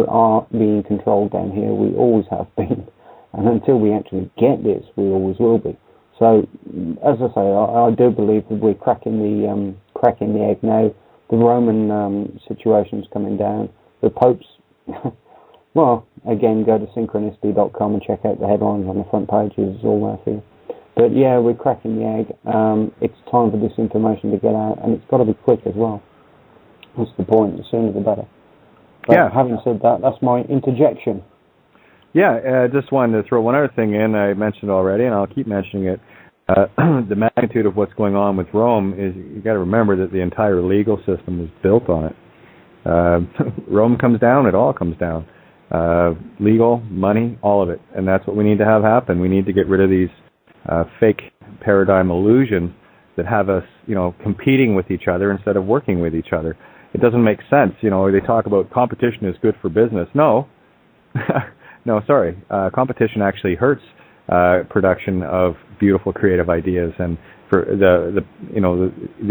are being controlled down here. We always have been. And until we actually get this, we always will be. So, as I say, I do believe that we're cracking the egg now. The Roman situation's coming down. The Pope's, well, again, go to synchronicity.com and check out the headlines on the front pages. It's all there for you. But yeah, we're cracking the egg. It's time for this information to get out, and it's got to be quick as well. That's the point. The sooner the better. But having said that, that's my interjection. Yeah, I just wanted to throw one other thing in. I mentioned already, and I'll keep mentioning it. The magnitude of what's going on with Rome is, you got to remember that the entire legal system is built on it. Rome comes down, it all comes down. Legal, money, all of it. And that's what we need to have happen. We need to get rid of these fake paradigm illusions that have us, competing with each other instead of working with each other. It doesn't make sense. They talk about competition is good for business. No. No, sorry. Competition actually hurts production of beautiful, creative ideas, and for the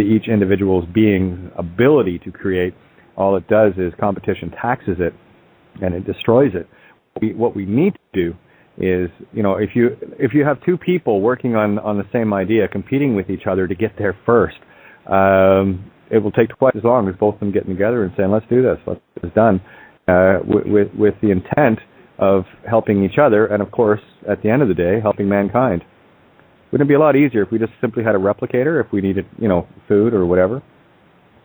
each individual's being's ability to create. All it does is competition taxes it, and it destroys it. What we need to do is, if you have two people working on the same idea, competing with each other to get there first, it will take twice as long as both of them getting together and saying, "Let's do this. Let's get this done," with the intent of helping each other, and of course, at the end of the day, helping mankind. Wouldn't it be a lot easier if we just simply had a replicator, if we needed, food or whatever?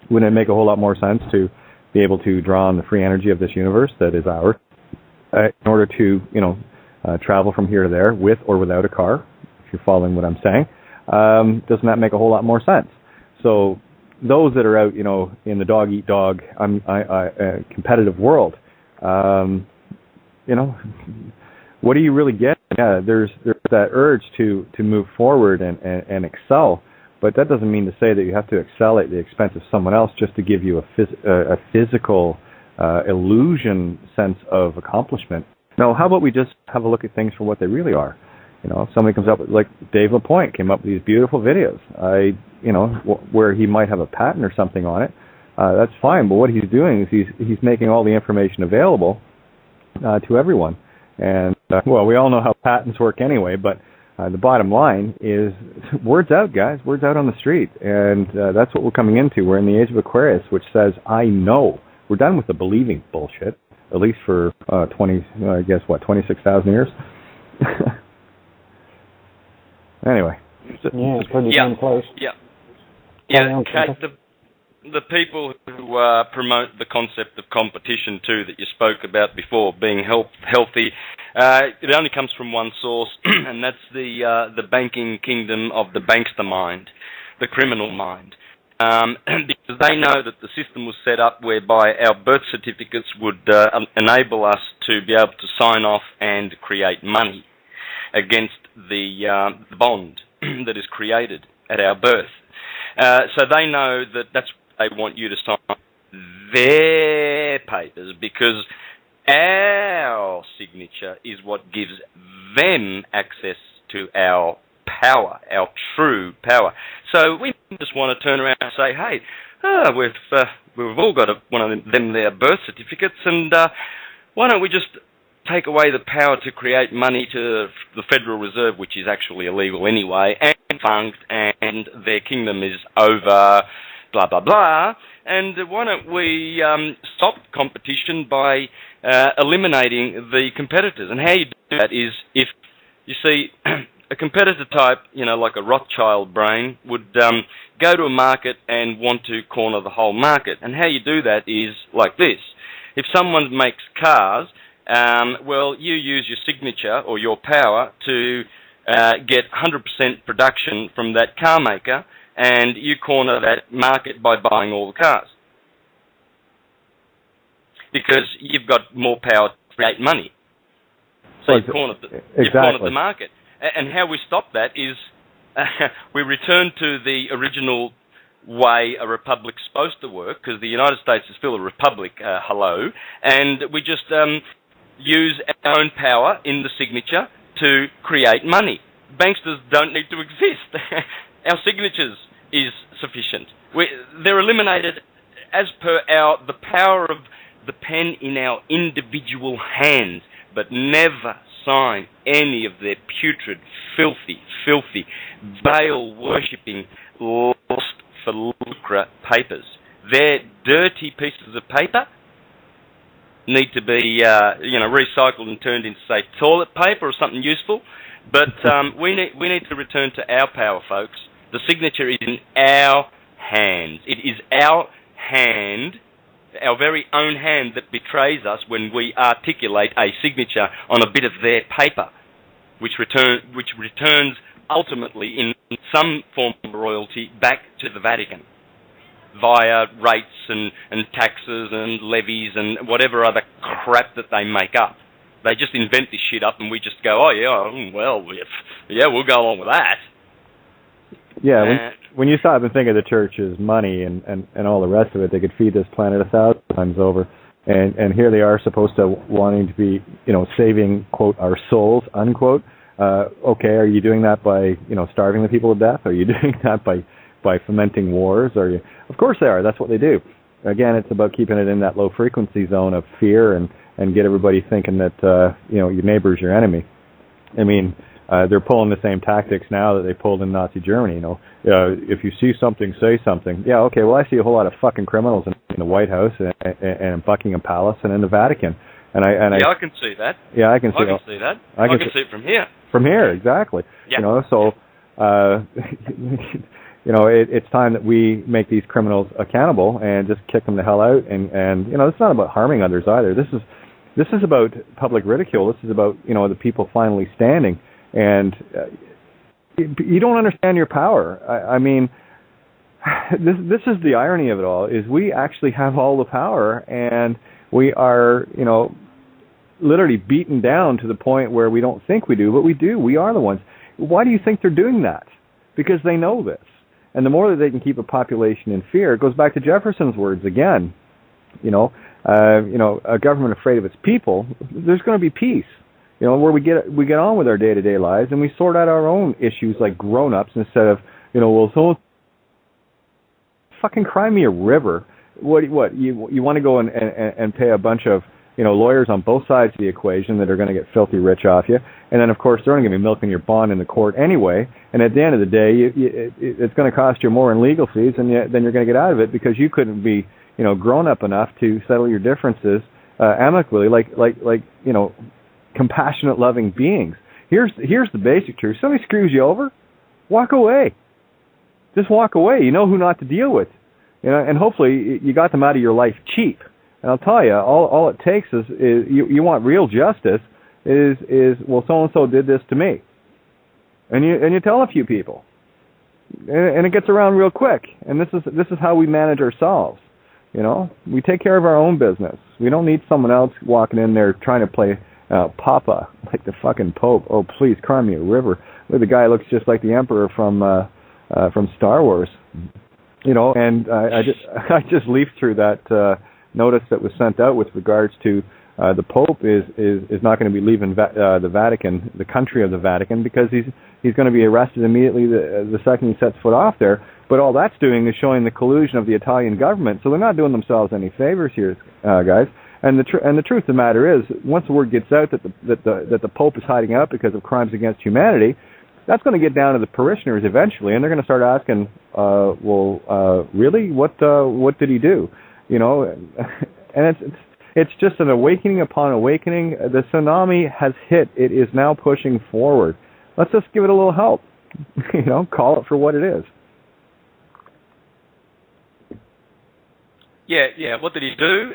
Wouldn't it make a whole lot more sense to be able to draw on the free energy of this universe that is ours, in order to, travel from here to there with or without a car, if you're following what I'm saying? Doesn't that make a whole lot more sense? So those that are out, in the dog-eat-dog competitive world, what do you really get? Yeah, there's that urge to move forward and excel, but that doesn't mean to say that you have to excel at the expense of someone else just to give you a physical illusion sense of accomplishment. No, how about we just have a look at things for what they really are? If somebody comes up with, like Dave LaPointe came up with these beautiful videos, where he might have a patent or something on it, that's fine, but what he's doing is he's making all the information available to everyone. And, we all know how patents work anyway, but the bottom line is word's out, guys. Word's out on the street. And that's what we're coming into. We're in the age of Aquarius, which says, I know. We're done with the believing bullshit, at least for 26,000 years? Anyway. Yeah, it's pretty damn close. Yeah. Kate, the people who promote the concept of competition too that you spoke about before, being healthy, it only comes from one source, and that's the banking kingdom of the bankster mind, the criminal mind. Because they know that the system was set up whereby our birth certificates would enable us to be able to sign off and create money against the bond that is created at our birth. So they know that that's they want you to sign their papers, because our signature is what gives them access to our power, our true power. So we just want to turn around and say, hey, we've all got one of them their birth certificates, and why don't we just take away the power to create money to the Federal Reserve, which is actually illegal anyway, and defunct, and their kingdom is over, blah, blah, blah. And why don't we stop competition by eliminating the competitors? And how you do that is, if you see a competitor type, like a Rothschild brain, would go to a market and want to corner the whole market. And how you do that is like this. If someone makes cars, you use your signature or your power to get 100% production from that car maker, and you corner that market by buying all the cars. Because you've got more power to create money. So you've cornered the market. And how we stop that is we return to the original way a republic's supposed to work, because the United States is still a republic, and we just use our own power in the signature to create money. Banksters don't need to exist. Our signatures is sufficient. They're eliminated as per the power of the pen in our individual hands, but never sign any of their putrid, filthy, Baal-worshipping, lost-for-lucre papers. Their dirty pieces of paper need to be, recycled and turned into, say, toilet paper or something useful. But we need to return to our power, folks. The signature is in our hands. It is our hand our very own hand that betrays us when we articulate a signature on a bit of their paper, which returns ultimately in some form of royalty back to the Vatican via rates and taxes and levies and whatever other crap that they make up. They just invent this shit up and we just go, oh yeah, well, we'll go along with that. Yeah, when you stop and think of the church as money and all the rest of it, they could feed this planet 1,000 times over. And here they are supposed to wanting to be, saving, quote, our souls, unquote. Okay, are you doing that by, starving the people to death? Are you doing that by fomenting wars? Of course they are. That's what they do. Again, it's about keeping it in that low frequency zone of fear and get everybody thinking that, your neighbor's your enemy. I mean, they're pulling the same tactics now that they pulled in Nazi Germany. If you see something, say something. Yeah, okay. Well, I see a whole lot of fucking criminals in the White House and Buckingham Palace and in the Vatican. I can see that. Yeah, I can see that. I can see it from here. From here, exactly. Yeah. It's time that we make these criminals accountable and just kick them the hell out. And it's not about harming others either. This is about public ridicule. This is about the people finally standing. And you don't understand your power. I mean, this is the irony of it all, is we actually have all the power, and we are, literally beaten down to the point where we don't think we do, but we do. We are the ones. Why do you think they're doing that? Because they know this. And the more that they can keep a population in fear, it goes back to Jefferson's words again. A government afraid of its people, there's going to be peace. Where we get on with our day-to-day lives and we sort out our own issues like grown-ups instead of, so fucking cry me a river. What you want to go and pay a bunch of, lawyers on both sides of the equation that are going to get filthy rich off you. And then, of course, they're only going to be milking your bond in the court anyway. And at the end of the day, it's going to cost you more in legal fees than you're going to get out of it because you couldn't be, grown up enough to settle your differences amicably, like compassionate, loving beings. Here's the basic truth. Somebody screws you over, walk away. Just walk away. You know who not to deal with. And hopefully you got them out of your life cheap. And I'll tell you, all it takes is you want real justice is well, so and so did this to me, and you tell a few people, and it gets around real quick. And this is how we manage ourselves. We take care of our own business. We don't need someone else walking in there trying to play Papa like the fucking Pope. Oh, please cry me a river. The guy looks just like the Emperor from Star Wars. And I just leafed through that notice that was sent out with regards to the Pope is not going to be leaving the Vatican, the country of the Vatican, because he's going to be arrested immediately the second he sets foot off there. But all that's doing is showing the collusion of the Italian government. So they're not doing themselves any favors here, guys. And the truth of the matter is, once the word gets out that the Pope is hiding out because of crimes against humanity, that's going to get down to the parishioners eventually, and they're going to start asking, really, what did he do? And it's just an awakening upon awakening. The tsunami has hit. It is now pushing forward. Let's just give it a little help. Call it for what it is. Yeah. What did he do?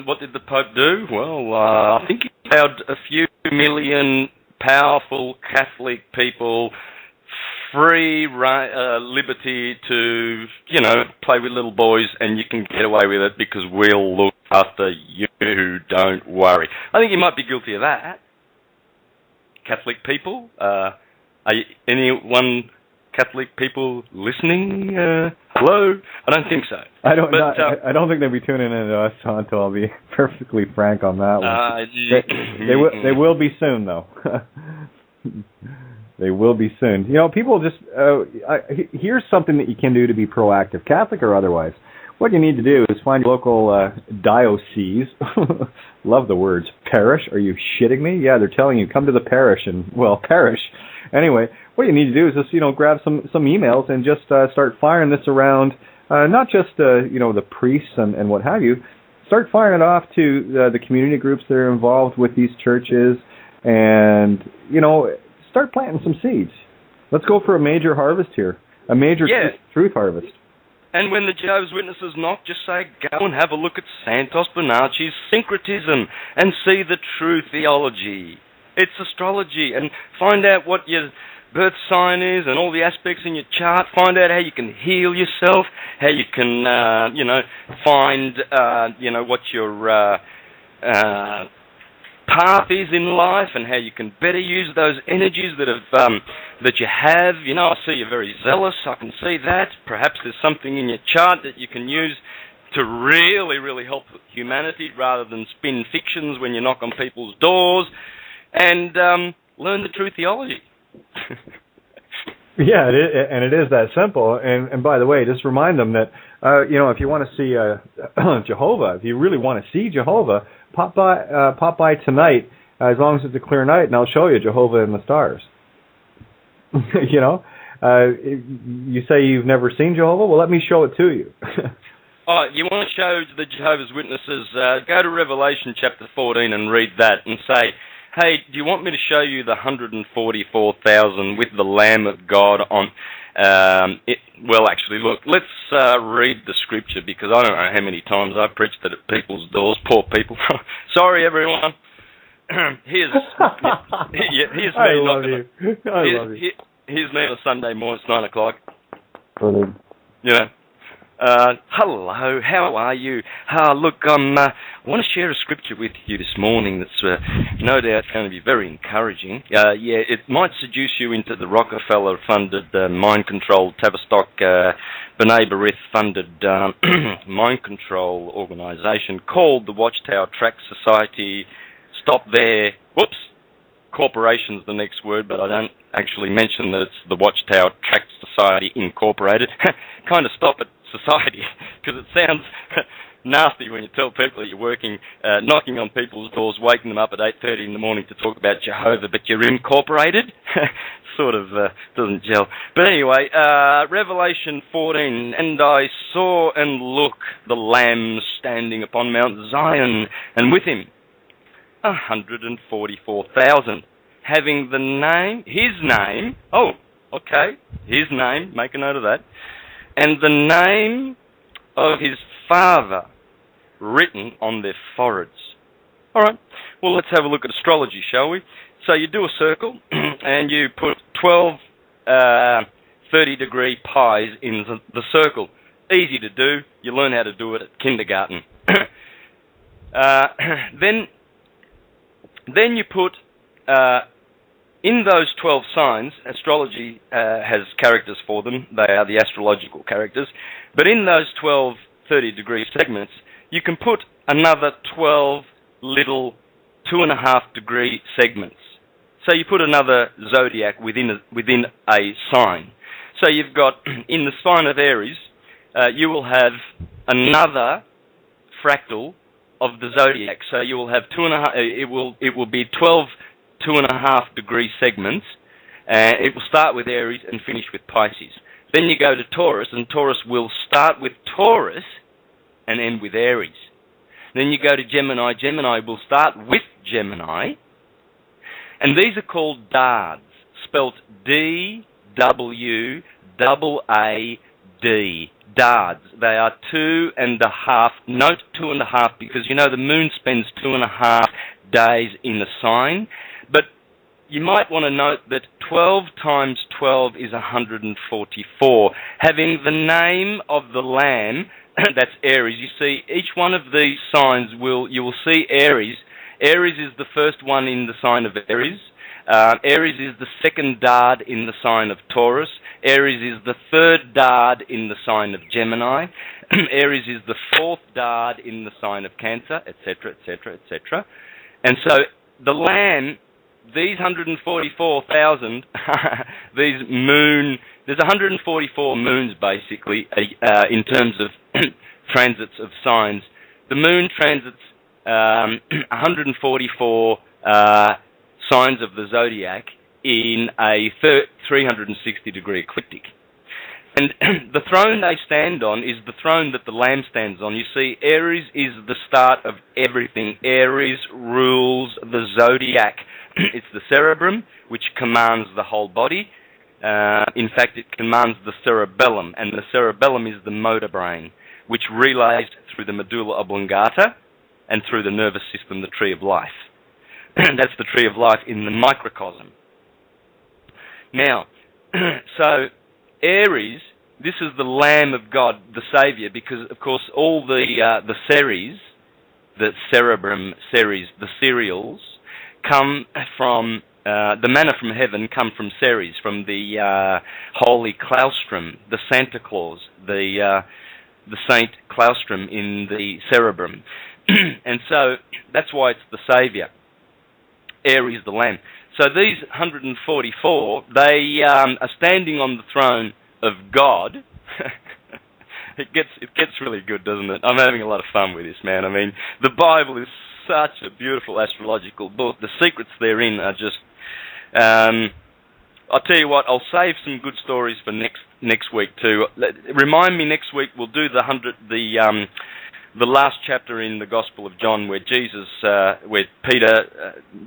What did the Pope do? Well, I think he allowed a few million powerful Catholic people free liberty to, play with little boys, and you can get away with it because we'll look after you, don't worry. I think you might be guilty of that. Catholic people, are anyone Catholic people listening? Hello? I don't think so. I don't think they'll be tuning in to us, Santo. I'll be perfectly frank on that one. They will be soon, though. They will be soon. People just... here's something that you can do to be proactive, Catholic or otherwise. What you need to do is find your local diocese. Love the words. Parish? Are you shitting me? Yeah, they're telling you, come to the parish. Parish. Anyway, what you need to do is just, grab some emails and just start firing this around, not just, the priests and what have you. Start firing it off to the community groups that are involved with these churches and, start planting some seeds. Let's go for a major harvest here, a major truth harvest. And when the Jehovah's Witnesses knock, just say, go and have a look at Santos Bonacci's Syncretism and see the true theology. It's astrology, and find out what your birth sign is and all the aspects in your chart. Find out how you can heal yourself, how you can, find, what your path is in life, and how you can better use those energies that you have. I see you're very zealous. I can see that. Perhaps there's something in your chart that you can use to really, really help humanity rather than spin fictions when you knock on people's doors, and learn the true theology. Yeah, it is that simple. And by the way, just remind them that if you want to see Jehovah, if you really want to see Jehovah, pop by tonight, as long as it's a clear night, and I'll show you Jehovah in the stars. You say you've never seen Jehovah? Well, let me show it to you. Oh, you want to show the Jehovah's Witnesses? Go to Revelation chapter 14 and read that, and say, hey, do you want me to show you the 144,000 with the Lamb of God on? Well, actually, look, let's read the scripture, because I don't know how many times I've preached it at people's doors. Poor people. Sorry, everyone. Here's me. I love you. Here's me on a Sunday morning. It's 9 o'clock. Brilliant. Hello, how are you? Look, I want to share a scripture with you this morning that's no doubt going to be very encouraging. It might seduce you into the Rockefeller-funded, mind-controlled, Tavistock, B'nai B'rith-funded mind control organisation called the Watchtower Tract Society. Stop there. Whoops. Corporation's the next word, but I don't actually mention that it's the Watchtower Tract Society Incorporated. Kind of stop at society, because it sounds nasty when you tell people that you're working, knocking on people's doors, waking them up at 8:30 in the morning to talk about Jehovah, but you're incorporated. Sort of doesn't gel. But anyway, Revelation 14, and I saw and look the Lamb standing upon Mount Zion, and with him 144,000, having his name, make a note of that, and the name of his Father written on their foreheads. All right, well, let's have a look at astrology, shall we? So you do a circle, and you put 12 30-degree pies in the circle. Easy to do. You learn how to do it at kindergarten. Then you put, in those 12 signs, astrology has characters for them. They are the astrological characters. But in those 12 30-degree segments, you can put another 12 little 2.5-degree segments. So you put another zodiac within a sign. So you've got, in the sign of Aries, you will have another fractal of the zodiac. So you will have 2.5. It will be 12 2.5-degree segments. It will start with Aries and finish with Pisces. Then you go to Taurus, and Taurus will start with Taurus and end with Aries. Then you go to Gemini. Gemini will start with Gemini. And these are called dards, spelt D-W-A-A-D. Dards. They are 2.5. Note 2.5, because the moon spends 2.5 days in a sign. But you might want to note that 12 times 12 is 144. Having the name of the Lamb, that's Aries. You see, each one of these signs you will see Aries. Aries is the first one in the sign of Aries. Aries is the second dard in the sign of Taurus. Aries is the third dard in the sign of Gemini. Aries is the fourth dard in the sign of Cancer, etc., etc., etc. And so the Lamb, these 144,000, there's 144 moons basically in terms of transits of signs. The moon transits 144 signs of the zodiac in a 360-degree ecliptic. And the throne they stand on is the throne that the Lamb stands on. You see, Aries is the start of everything. Aries rules the zodiac. It's the cerebrum, which commands the whole body. In fact, it commands the cerebellum, and the cerebellum is the motor brain, which relays through the medulla oblongata and through the nervous system, the tree of life. That's the tree of life in the microcosm. Now, so Aries, this is the Lamb of God, the Saviour, because, of course, all the Ceres, the cerebrum, Ceres, the cereals, come from, the manna from heaven come from Ceres, from the holy Claustrum, the Santa Claus, the Saint Claustrum in the cerebrum. And so that's why it's the Saviour. Aries, the Lamb. So these 144, they are standing on the throne of God. It gets really good, doesn't it? I'm having a lot of fun with this, man. I mean, the Bible is such a beautiful astrological book. The secrets therein are just... I'll tell you what, I'll save some good stories for next week too. Remind me next week, we'll do the last chapter in the Gospel of John where Peter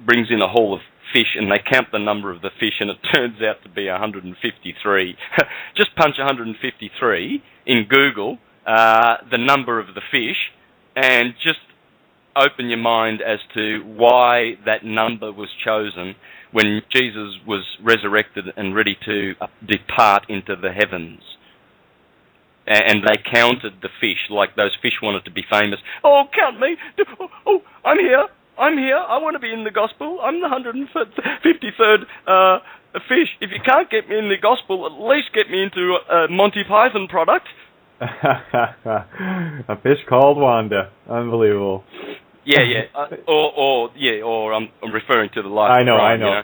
brings in a haul of fish and they count the number of the fish and it turns out to be 153. Just punch 153 in Google, the number of the fish, and just open your mind as to why that number was chosen when Jesus was resurrected and ready to depart into the heavens. And they counted the fish, like those fish wanted to be famous. Oh, count me. Oh, I'm here. I want to be in the gospel. I'm the 153rd fish. If you can't get me in the gospel, at least get me into a Monty Python product. A fish called Wanda. Unbelievable. Yeah. Or I'm referring to the life. I know. You know.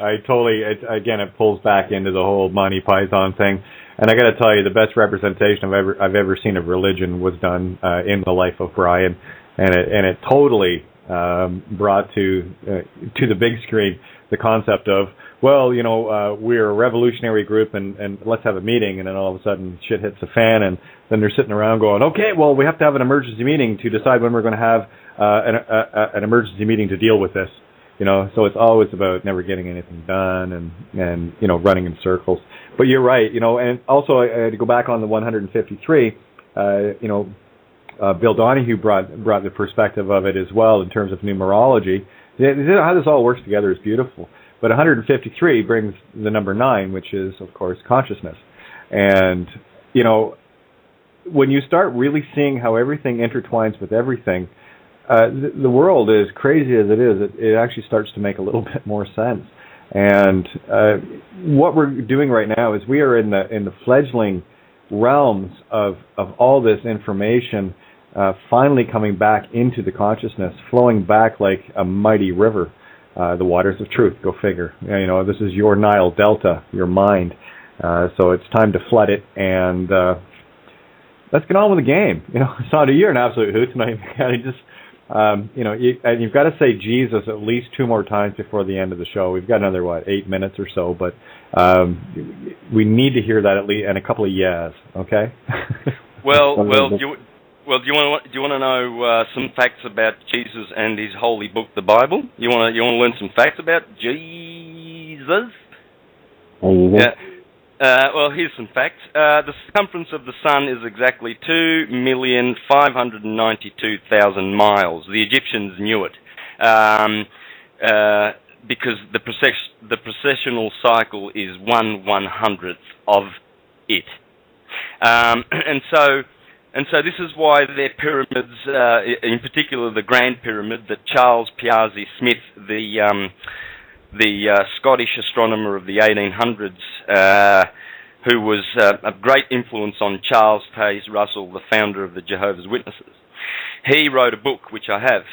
I totally. It pulls back into the whole Monty Python thing. And I got to tell you, the best representation I've ever seen of religion was done in the life of Brian, and it totally brought to the big screen the concept of, well, we're a revolutionary group and let's have a meeting, and then all of a sudden shit hits the fan, and then they're sitting around going, okay, well, we have to have an emergency meeting to decide when we're going to have an emergency meeting to deal with this. So it's always about never getting anything done and running in circles. But you're right, and also to go back on the 153, Bill Donahue brought the perspective of it as well in terms of numerology. How this all works together is beautiful. But 153 brings the number 9, which is, of course, consciousness. And, when you start really seeing how everything intertwines with everything, the world, as crazy as it is, it actually starts to make a little bit more sense. And what we're doing right now is we are in the fledgling realms of all this information finally coming back into the consciousness, flowing back like a mighty river. The waters of truth, go figure. This is your Nile Delta, your mind. So it's time to flood it, and let's get on with the game. Sandra, you're an absolute hoot tonight. You've got to say Jesus at least 2 more times before the end of the show. We've got another 8 minutes or so, but we need to hear that at least, and a couple of yes. Okay. Well, do you want to know some facts about Jesus and his holy book, the Bible? You want to learn some facts about Jesus? Yeah. Well, here's some facts. The circumference of the sun is exactly 2,592,000 miles. The Egyptians knew it because the precessional cycle is 1/100th of it, and so this is why their pyramids, in particular the Grand Pyramid that Charles Piazzi Smith, the Scottish astronomer of the 1800s, who was a great influence on Charles Taze Russell, the founder of the Jehovah's Witnesses. He wrote a book, which I have,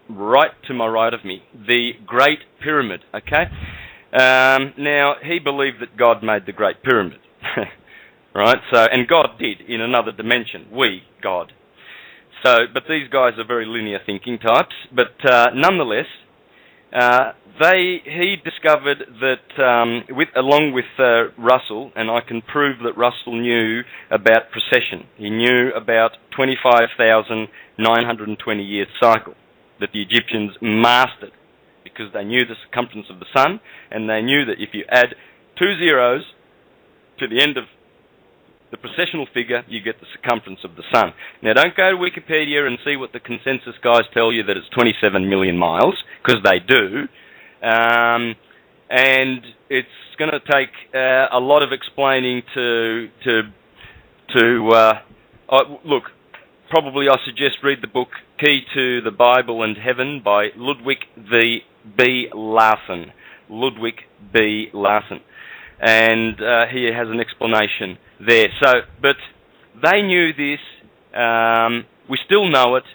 right to my right of me, The Great Pyramid, okay? Now, he believed that God made the Great Pyramid, right? And God did, in another dimension, God. But these guys are very linear thinking types, but nonetheless, he discovered that, along with Russell, and I can prove that Russell knew about precession. He knew about 25,920 year cycle that the Egyptians mastered because they knew the circumference of the sun, and they knew that if you add 2 zeros to the end of the precessional figure, you get the circumference of the sun. Now, don't go to Wikipedia and see what the consensus guys tell you that it's 27 million miles, because they do. And it's going to take a lot of explaining to look, probably I suggest read the book Key to the Bible and Heaven by Ludwig B. Larson. Ludwig B. Larson. And he has an explanation there. So, but they knew this. We still know it,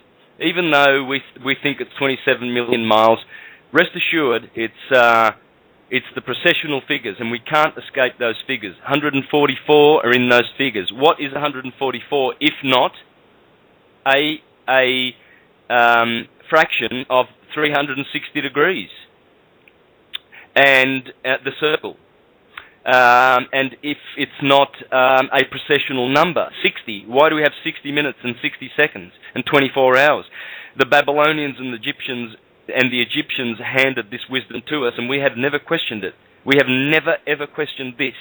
even though we think it's 27 million miles. Rest assured, it's the precessional figures, and we can't escape those figures. 144 are in those figures. What is 144 if not a fraction of 360 degrees and the circle? And if it's not a precessional number, 60. Why do we have 60 minutes and 60 seconds and 24 hours? The Babylonians and the Egyptians handed this wisdom to us, and we have never questioned it. We have never ever questioned this,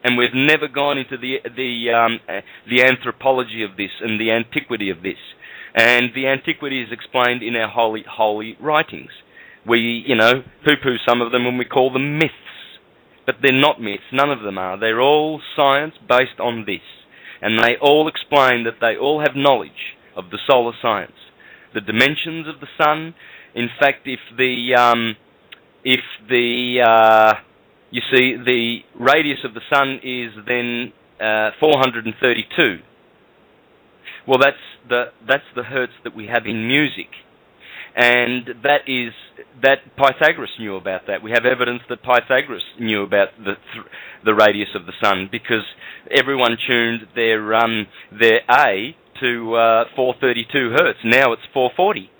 and we've never gone into the anthropology of this and the antiquity of this. And the antiquity is explained in our holy writings. We, poo-poo some of them when we call them myths. But they're not myths. None of them are. They're all science based on this. And they all explain that they all have knowledge of the solar science. The dimensions of the sun. In fact, if the radius of the sun is then 432. Well, that's the hertz that we have in music. And that Pythagoras knew about that. We have evidence that Pythagoras knew about the radius of the sun, because everyone tuned their A to 432 hertz. Now it's 440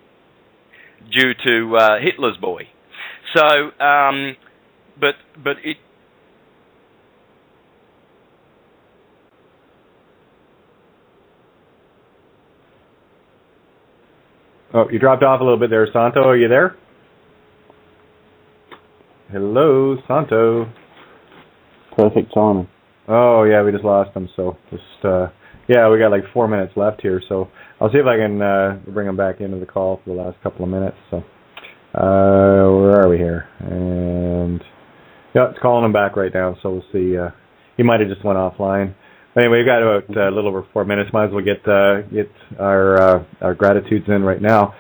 due to Hitler's boy. So, but it. Oh, you dropped off a little bit there, Santo. Are you there? Hello, Santo. Perfect timing. Oh, yeah, we just lost him. So we got like 4 minutes left here. So I'll see if I can bring him back into the call for the last couple of minutes. So where are we here? And yeah, it's calling him back right now. So we'll see. He might have just went offline. Anyway, we've got about a little over 4 minutes. Might as well get our gratitudes in right now.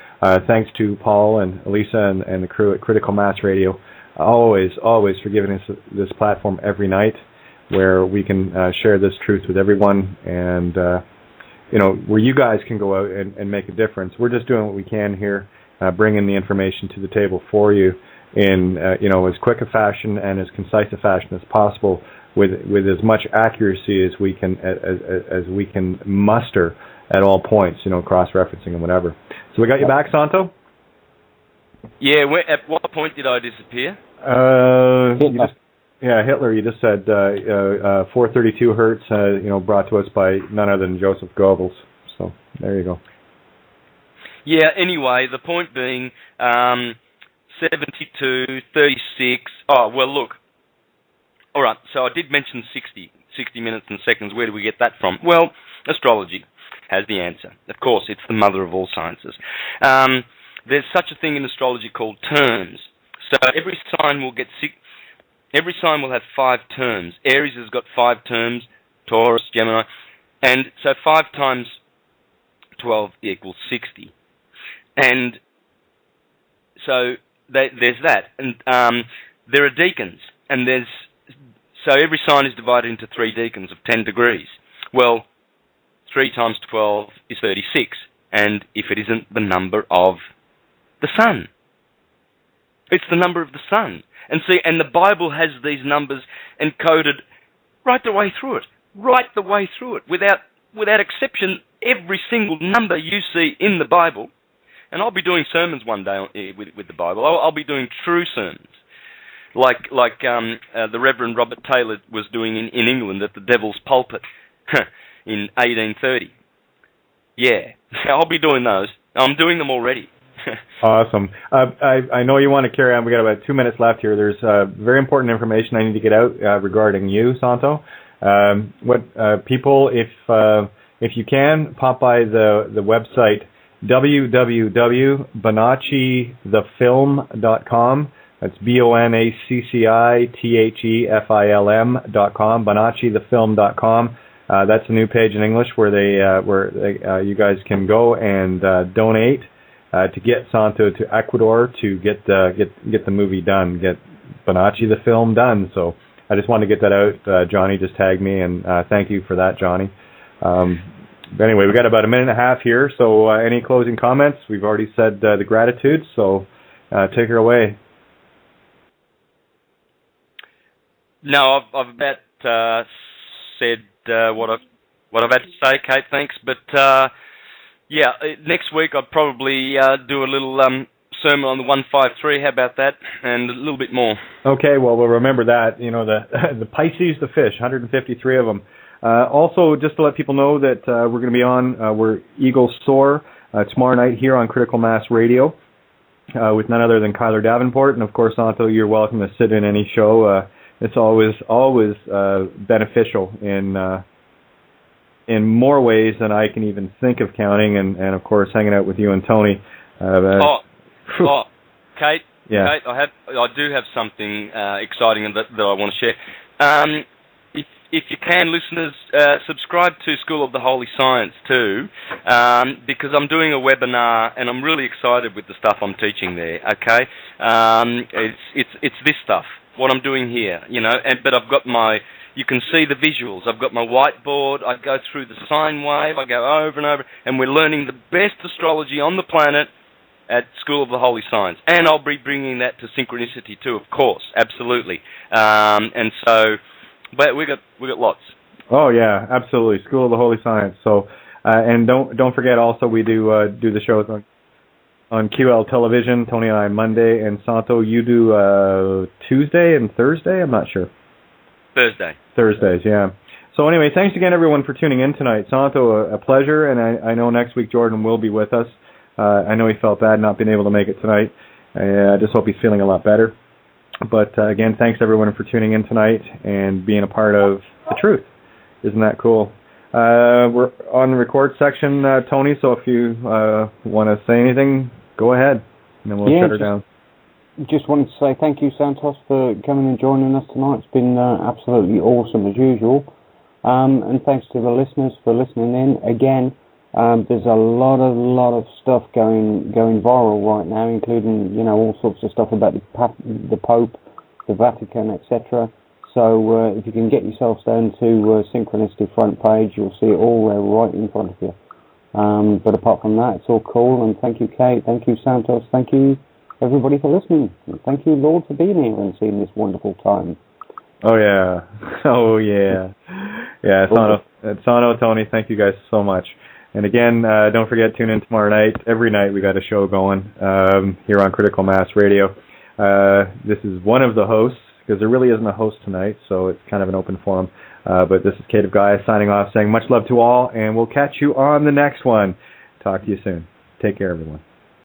Thanks to Paul and Elisa and the crew at Critical Mass Radio, always for giving us this platform every night where we can share this truth with everyone, and where you guys can go out and make a difference. We're just doing what we can here, bringing the information to the table for you in as quick a fashion and as concise a fashion as possible, with as much accuracy as we can muster at all points, cross-referencing and whatever. So we got you back, Santo? Yeah, at what point did I disappear? Hitler. You just said 432 hertz, brought to us by none other than Joseph Goebbels. So there you go. Yeah, anyway, the point being 72, 36. Oh, well, look. All right, so I did mention 60 minutes and seconds. Where do we get that from? Well, astrology has the answer. Of course, it's the mother of all sciences. There's such a thing in astrology called terms. So every sign will have 5 terms. Aries has got 5 terms, Taurus, Gemini, and so 5 times 12 equals 60. And so there's that. And there are decans, and so every sign is divided into 3 decans of 10 degrees. Well, 3 times 12 is 36, and if it isn't the number of the sun, it's the number of the sun. And see, and the Bible has these numbers encoded right the way through it, without exception. Every single number you see in the Bible, and I'll be doing sermons one day with the Bible. I'll be doing true sermons, like the Reverend Robert Taylor was doing in England at the Devil's Pulpit in 1830. Yeah, I'll be doing those. I'm doing them already. Awesome. I know you want to carry on. We got about 2 minutes left here. There's very important information I need to get out regarding you, Santo. People, if you can, pop by the website www.bonaccithefilm.com. That's BONACCITHEFILM.com. bonaccithefilm.com. That's a new page in English where you guys can go and donate to get Santo to Ecuador to get the movie done, get Bonacci the film done. So I just wanted to get that out. Johnny just tagged me, and thank you for that, Johnny. But anyway, we got about a minute and a half here, so any closing comments? We've already said the gratitude, so take her away. No, I've about said what I've had to say, Kate. Thanks, but yeah, next week I'll probably do a little sermon on the 153. How about that? And a little bit more. Okay, well, we'll remember that. You know, the Pisces, the fish, 153 of them. Also, just to let people know that we're going to be on, we're Eagle Soar tomorrow night here on Critical Mass Radio with none other than Kyler Davenport. And, of course, Santo, you're welcome to sit in any show. It's always beneficial in more ways than I can even think of counting. And of course, hanging out with you and Tony. Kate, yeah. Kate, I do have something exciting that I want to share. If you can, listeners, subscribe to School of the Holy Science too, because I'm doing a webinar and I'm really excited with the stuff I'm teaching there. Okay, it's this stuff, what I'm doing here, you know. But I've got you can see the visuals. I've got my whiteboard. I go through the sine wave. I go over and over, and we're learning the best astrology on the planet at School of the Holy Science. And I'll be bringing that to synchronicity too, of course, absolutely. And so. But we got lots. Oh yeah, absolutely. School of the Holy Science. So, and don't forget also we do the shows on QL Television. Tony and I Monday, and Santo you do Tuesday and Thursday. I'm not sure. Thursdays, yeah. So anyway, thanks again everyone for tuning in tonight. Santo, a pleasure, and I know next week Jordan will be with us. I know he felt bad not being able to make it tonight. I just hope he's feeling a lot better. But again, thanks everyone for tuning in tonight and being a part of the truth. Isn't that cool? We're on the record section, Tony, so if you want to say anything, go ahead, and then we'll shut her down. Just wanted to say thank you, Santos, for coming and joining us tonight. It's been absolutely awesome as usual. And thanks to the listeners for listening in. Again, there's a lot of stuff going viral right now, including, you know, all sorts of stuff about the Pope, the Vatican, etc. So if you can get yourselves down to Synchronicity front page, you'll see it all there right in front of you. But apart from that, it's all cool. And thank you, Kate. Thank you, Santos. Thank you, everybody, for listening. And thank you, Lord, for being here and seeing this wonderful time. Oh yeah, yeah. Santo, Tony, thank you guys so much. And again, don't forget, tune in tomorrow night. Every night we got a show going here on Critical Mass Radio. This is one of the hosts, because there really isn't a host tonight, so it's kind of an open forum. But this is Kate of Gaia signing off, saying much love to all, and we'll catch you on the next one. Talk to you soon. Take care, everyone.